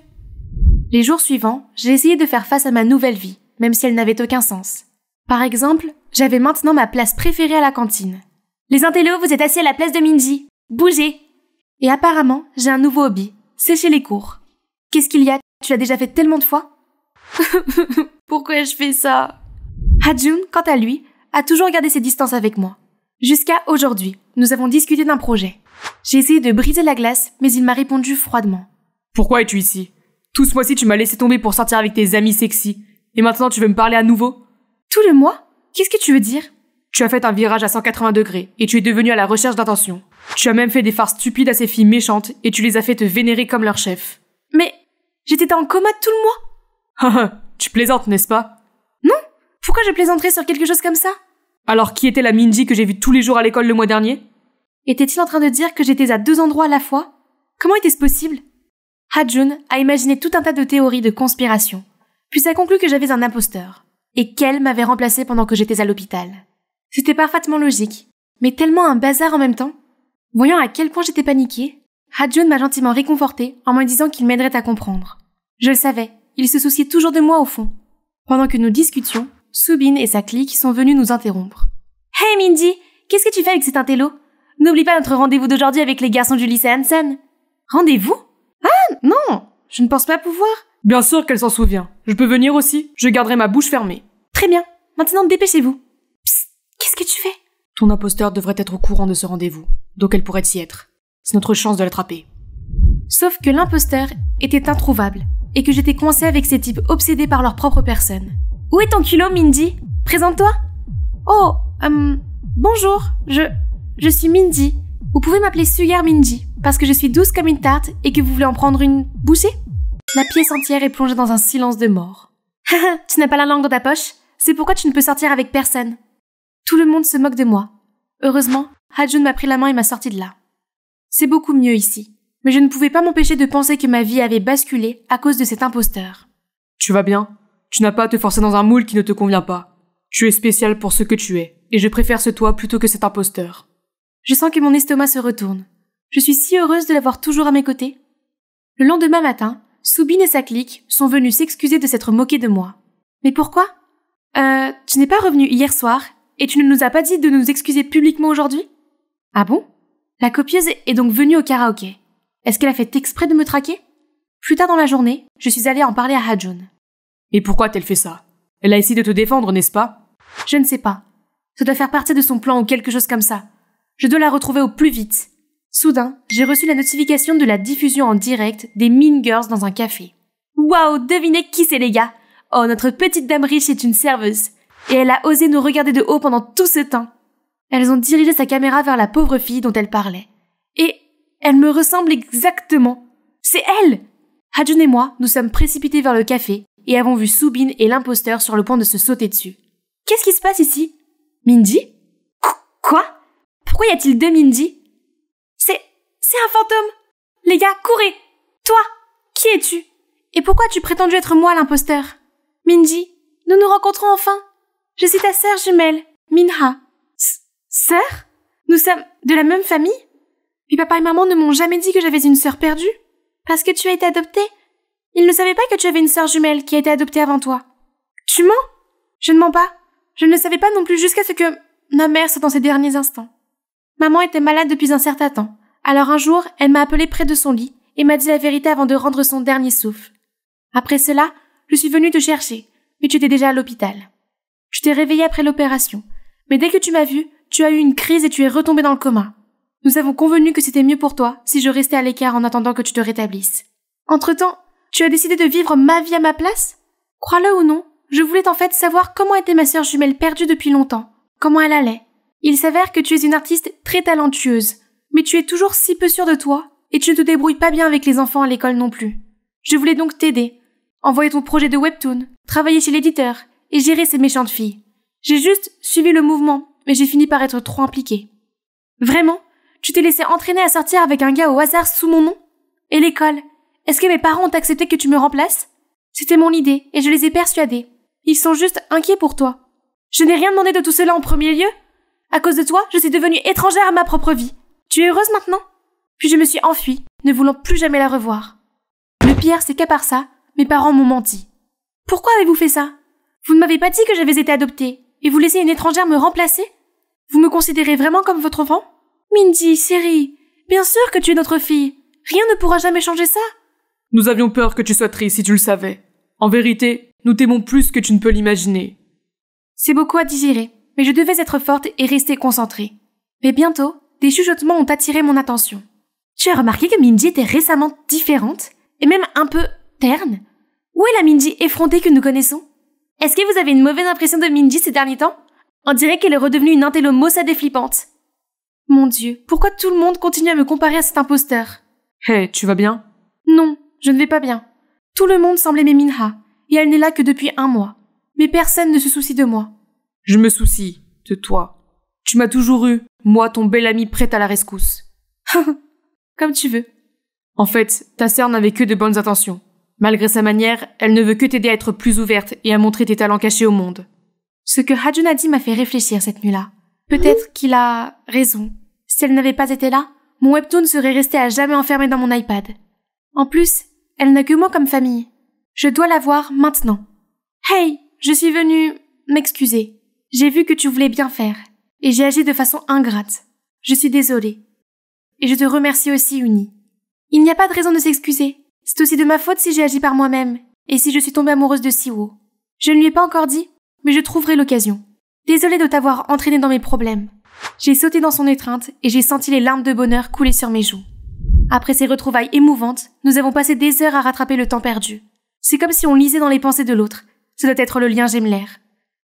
Les jours suivants, j'ai essayé de faire face à ma nouvelle vie, même si elle n'avait aucun sens. Par exemple, j'avais maintenant ma place préférée à la cantine. Les intellos, vous êtes assis à la place de Minji. Bougez! Et apparemment, j'ai un nouveau hobby, sécher les cours. Qu'est-ce qu'il y a? Tu l'as déjà fait tellement de fois? Pourquoi je fais ça? Ha-jun, quant à lui, a toujours gardé ses distances avec moi. Jusqu'à aujourd'hui, nous avons discuté d'un projet. J'ai essayé de briser la glace, mais il m'a répondu froidement. Pourquoi es-tu ici? Tout ce mois-ci, tu m'as laissé tomber pour sortir avec tes amis sexy. Et maintenant, tu veux me parler à nouveau? Tout le mois? Qu'est-ce que tu veux dire? Tu as fait un virage à 180 degrés et tu es devenu à la recherche d'attention. Tu as même fait des farces stupides à ces filles méchantes et tu les as fait te vénérer comme leur chef. Mais j'étais en coma tout le mois. Haha, tu plaisantes, n'est-ce pas? Non? Pourquoi je plaisanterais sur quelque chose comme ça? Alors qui était la Minji que j'ai vue tous les jours à l'école le mois dernier? Était-il en train de dire que j'étais à deux endroits à la fois? Comment était-ce possible? Ha-jun a imaginé tout un tas de théories de conspiration, puis a conclu que j'avais un imposteur, et qu'elle m'avait remplacé pendant que j'étais à l'hôpital. C'était parfaitement logique, mais tellement un bazar en même temps. Voyant à quel point j'étais paniquée, Ha-jun m'a gentiment réconfortée en me disant qu'il m'aiderait à comprendre. Je le savais, il se souciait toujours de moi au fond. Pendant que nous discutions, Subin et sa clique sont venus nous interrompre. « Hey Minji, qu'est-ce que tu fais avec cet intello? N'oublie pas notre rendez-vous d'aujourd'hui avec les garçons du lycée Hansen. »« Rendez-vous? Ah, non, je ne pense pas pouvoir. » Bien sûr qu'elle s'en souvient. Je peux venir aussi? Je garderai ma bouche fermée. Très bien, maintenant dépêchez-vous. Psst, qu'est-ce que tu fais? Ton imposteur devrait être au courant de ce rendez-vous, donc elle pourrait y être. C'est notre chance de l'attraper. Sauf que l'imposteur était introuvable, et que j'étais coincée avec ces types obsédés par leur propre personne. Où est ton culot, Minji? Présente-toi. Oh, bonjour, je suis Minji. Vous pouvez m'appeler Sugar Minji, parce que je suis douce comme une tarte et que vous voulez en prendre une bouchée? La pièce entière est plongée dans un silence de mort. Haha, tu n'as pas la langue dans ta poche? C'est pourquoi tu ne peux sortir avec personne. Tout le monde se moque de moi. Heureusement, Ha-jun m'a pris la main et m'a sorti de là. C'est beaucoup mieux ici, mais je ne pouvais pas m'empêcher de penser que ma vie avait basculé à cause de cet imposteur. Tu vas bien? Tu n'as pas à te forcer dans un moule qui ne te convient pas. Tu es spécial pour ce que tu es, et je préfère ce toi plutôt que cet imposteur. Je sens que mon estomac se retourne. Je suis si heureuse de l'avoir toujours à mes côtés. Le lendemain matin, Subin et sa clique sont venus s'excuser de s'être moqués de moi. Mais pourquoi? Tu n'es pas revenu hier soir, et tu ne nous as pas dit de nous excuser publiquement aujourd'hui? Ah bon? La copieuse est donc venue au karaoké. Est-ce qu'elle a fait exprès de me traquer? Plus tard dans la journée, je suis allée en parler à Hajun. Et pourquoi a-t-elle fait ça? Elle a essayé de te défendre, n'est-ce pas? Je ne sais pas. Ça doit faire partie de son plan ou quelque chose comme ça. Je dois la retrouver au plus vite. Soudain, j'ai reçu la notification de la diffusion en direct des Mean Girls dans un café. Waouh, devinez qui c'est les gars? Oh, notre petite dame riche est une serveuse. Et elle a osé nous regarder de haut pendant tout ce temps. Elles ont dirigé sa caméra vers la pauvre fille dont elle parlait. Et elle me ressemble exactement. C'est elle! Hajun et moi, nous sommes précipités vers le café et avons vu Soobin et l'imposteur sur le point de se sauter dessus. Qu'est-ce qui se passe ici? Mindy? Quoi? Pourquoi y a-t-il deux Mindy? C'est un fantôme! Les gars, courez! Toi! Qui es-tu? Et pourquoi as-tu prétendu être moi l'imposteur? Mindy, nous nous rencontrons enfin! Je suis ta sœur jumelle, Minha. Sœur? Nous sommes de la même famille? Mais papa et maman ne m'ont jamais dit que j'avais une sœur perdue? Parce que tu as été adoptée? Ils ne savaient pas que tu avais une sœur jumelle qui a été adoptée avant toi. Tu mens? Je ne mens pas. Je ne le savais pas non plus jusqu'à ce que ma mère soit dans ses derniers instants. Maman était malade depuis un certain temps. Alors un jour, elle m'a appelée près de son lit et m'a dit la vérité avant de rendre son dernier souffle. Après cela, je suis venue te chercher, mais tu étais déjà à l'hôpital. Je t'ai réveillée après l'opération, mais dès que tu m'as vue, tu as eu une crise et tu es retombée dans le coma. Nous avons convenu que c'était mieux pour toi si je restais à l'écart en attendant que tu te rétablisses. Entre-temps, tu as décidé de vivre ma vie à ma place? Crois-le ou non, je voulais en fait savoir comment était ma sœur jumelle perdue depuis longtemps, comment elle allait. Il s'avère que tu es une artiste très talentueuse, mais tu es toujours si peu sûre de toi, et tu ne te débrouilles pas bien avec les enfants à l'école non plus. Je voulais donc t'aider, envoyer ton projet de webtoon, travailler chez l'éditeur, et gérer ces méchantes filles. J'ai juste suivi le mouvement, mais j'ai fini par être trop impliquée. Vraiment? Tu t'es laissé entraîner à sortir avec un gars au hasard sous mon nom? Et l'école? Est-ce que mes parents ont accepté que tu me remplaces? C'était mon idée, et je les ai persuadés. Ils sont juste inquiets pour toi. Je n'ai rien demandé de tout cela en premier lieu. À cause de toi, je suis devenue étrangère à ma propre vie. Tu es heureuse maintenant? Puis je me suis enfuie, ne voulant plus jamais la revoir. Le pire, c'est qu'à part ça, mes parents m'ont menti. Pourquoi avez-vous fait ça? Vous ne m'avez pas dit que j'avais été adoptée, et vous laissez une étrangère me remplacer? Vous me considérez vraiment comme votre enfant? Mindy, chérie, bien sûr que tu es notre fille. Rien ne pourra jamais changer ça. Nous avions peur que tu sois triste si tu le savais. En vérité, nous t'aimons plus que tu ne peux l'imaginer. C'est beaucoup à digérer, mais je devais être forte et rester concentrée. Mais bientôt, des chuchotements ont attiré mon attention. Tu as remarqué que Mindy était récemment différente, et même un peu terne? Où est la Mindy effrontée que nous connaissons? Est-ce que vous avez une mauvaise impression de Mindy ces derniers temps? On dirait qu'elle est redevenue une intello maussade et flippante. Mon Dieu, pourquoi tout le monde continue à me comparer à cet imposteur? Hé, tu vas bien? Non, je ne vais pas bien. Tout le monde semble aimer Minha, et elle n'est là que depuis 1 mois. Mais personne ne se soucie de moi. Je me soucie de toi. Tu m'as toujours eu, moi ton bel ami prête à la rescousse. Comme tu veux. En fait, ta sœur n'avait que de bonnes intentions. Malgré sa manière, elle ne veut que t'aider à être plus ouverte et à montrer tes talents cachés au monde. Ce que Hajun a dit m'a fait réfléchir cette nuit-là. Peut-être qu'il a raison. Si elle n'avait pas été là, mon webtoon serait resté à jamais enfermé dans mon iPad. En plus, elle n'a que moi comme famille. Je dois la voir maintenant. Hey, je suis venue m'excuser. J'ai vu que tu voulais bien faire, et j'ai agi de façon ingrate. Je suis désolée. Et je te remercie aussi, Uni. Il n'y a pas de raison de s'excuser. C'est aussi de ma faute si j'ai agi par moi-même, et si je suis tombée amoureuse de Siwo. Je ne lui ai pas encore dit, mais je trouverai l'occasion. Désolée de t'avoir entraînée dans mes problèmes. J'ai sauté dans son étreinte, et j'ai senti les larmes de bonheur couler sur mes joues. Après ces retrouvailles émouvantes, nous avons passé des heures à rattraper le temps perdu. C'est comme si on lisait dans les pensées de l'autre. Ce doit être le lien Gemler.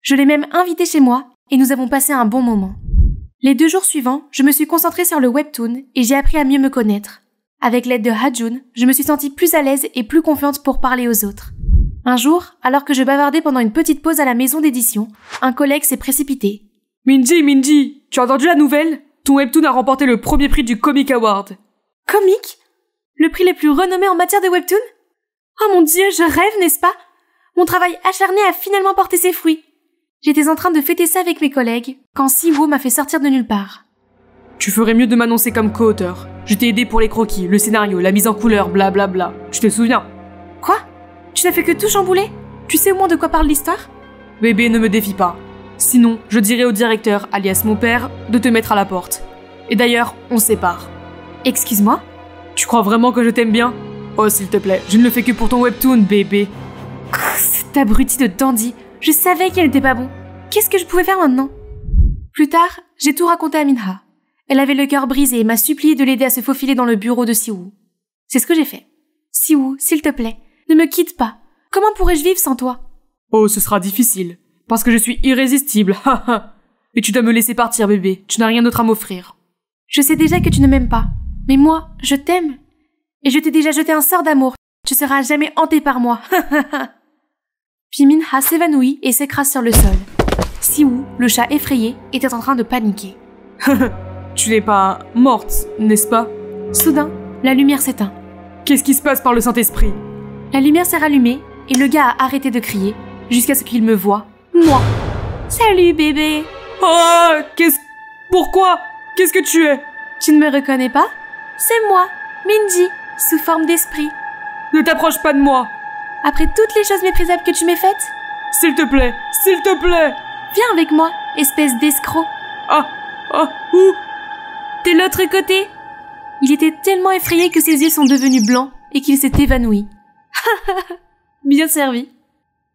Je l'ai même invité chez moi, et nous avons passé un bon moment. Les 2 jours suivants, je me suis concentrée sur le webtoon, et j'ai appris à mieux me connaître. Avec l'aide de Hajun, je me suis sentie plus à l'aise et plus confiante pour parler aux autres. Un jour, alors que je bavardais pendant une petite pause à la maison d'édition, un collègue s'est précipité. Mindy, tu as entendu la nouvelle? Ton webtoon a remporté le premier prix du Comic Award. Comic? Le prix le plus renommé en matière de webtoon? Oh mon Dieu, je rêve, n'est-ce pas? Mon travail acharné a finalement porté ses fruits. J'étais en train de fêter ça avec mes collègues, quand Siwo m'a fait sortir de nulle part. Tu ferais mieux de m'annoncer comme co-auteur. Je t'ai aidé pour les croquis, le scénario, la mise en couleur, blablabla. Tu te souviens? Quoi? Tu n'as fait que tout chambouler? Tu sais au moins de quoi parle l'histoire? Bébé, ne me défie pas. Sinon, je dirai au directeur, alias mon père, de te mettre à la porte. Et d'ailleurs, on se sépare. Excuse-moi? Tu crois vraiment que je t'aime bien? Oh, s'il te plaît, je ne le fais que pour ton webtoon, bébé. Cet abruti de Dandy, je savais qu'il n'était pas bon. Qu'est-ce que je pouvais faire maintenant? Plus tard, j'ai tout raconté à Minha. Elle avait le cœur brisé et m'a supplié de l'aider à se faufiler dans le bureau de Siwoo. C'est ce que j'ai fait. Siwoo, s'il te plaît, ne me quitte pas. Comment pourrais-je vivre sans toi? Oh, ce sera difficile. Parce que je suis irrésistible, haha. Et tu dois me laisser partir, bébé. Tu n'as rien d'autre à m'offrir. Je sais déjà que tu ne m'aimes pas. Mais moi, je t'aime. Et je t'ai déjà jeté un sort d'amour. Tu seras jamais hanté par moi. Puis Minha s'évanouit et s'écrase sur le sol. Siwoo, le chat effrayé, était en train de paniquer. Tu n'es pas morte, n'est-ce pas? Soudain, la lumière s'éteint. Qu'est-ce qui se passe par le Saint-Esprit? La lumière s'est rallumée et le gars a arrêté de crier jusqu'à ce qu'il me voie, moi. Salut bébé. Oh, Pourquoi? Qu'est-ce que tu es? Tu ne me reconnais pas? C'est moi, Minji, sous forme d'esprit. Ne t'approche pas de moi. Après toutes les choses méprisables que tu m'as faites? S'il te plaît, s'il te plaît. Viens avec moi, espèce d'escroc. Où? De l'autre côté. Il était tellement effrayé que ses yeux sont devenus blancs et qu'il s'est évanoui. Bien servi.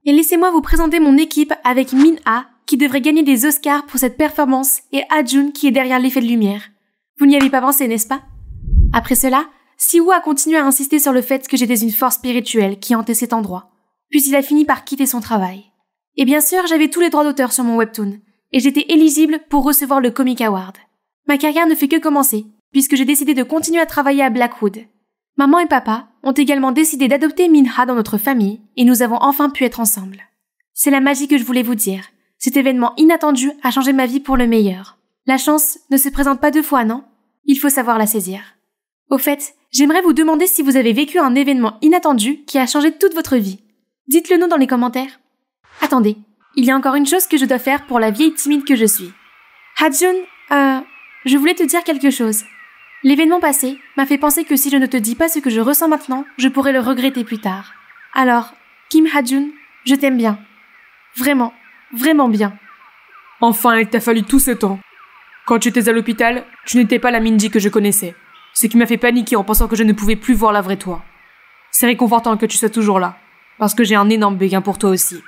Et laissez-moi vous présenter mon équipe avec Minha, qui devrait gagner des Oscars pour cette performance, et Hajun qui est derrière l'effet de lumière. Vous n'y avez pas pensé, n'est-ce pas? Après cela, Siwoo a continué à insister sur le fait que j'étais une force spirituelle qui hantait cet endroit. Puis il a fini par quitter son travail. Et bien sûr, j'avais tous les droits d'auteur sur mon webtoon, et j'étais éligible pour recevoir le Comic Award. Ma carrière ne fait que commencer, puisque j'ai décidé de continuer à travailler à Blackwood. Maman et papa ont également décidé d'adopter Minha dans notre famille, et nous avons enfin pu être ensemble. C'est la magie que je voulais vous dire. Cet événement inattendu a changé ma vie pour le meilleur. La chance ne se présente pas deux fois, non? Il faut savoir la saisir. Au fait, j'aimerais vous demander si vous avez vécu un événement inattendu qui a changé toute votre vie. Dites-le nous dans les commentaires. Attendez, il y a encore une chose que je dois faire pour la vieille timide que je suis. Hajun, je voulais te dire quelque chose. L'événement passé m'a fait penser que si je ne te dis pas ce que je ressens maintenant, je pourrais le regretter plus tard. Alors, Kim Hajun, je t'aime bien. Vraiment, vraiment bien. Enfin, il t'a fallu tout ce temps. Quand tu étais à l'hôpital, tu n'étais pas la Minji que je connaissais. Ce qui m'a fait paniquer en pensant que je ne pouvais plus voir la vraie toi. C'est réconfortant que tu sois toujours là, parce que j'ai un énorme béguin pour toi aussi.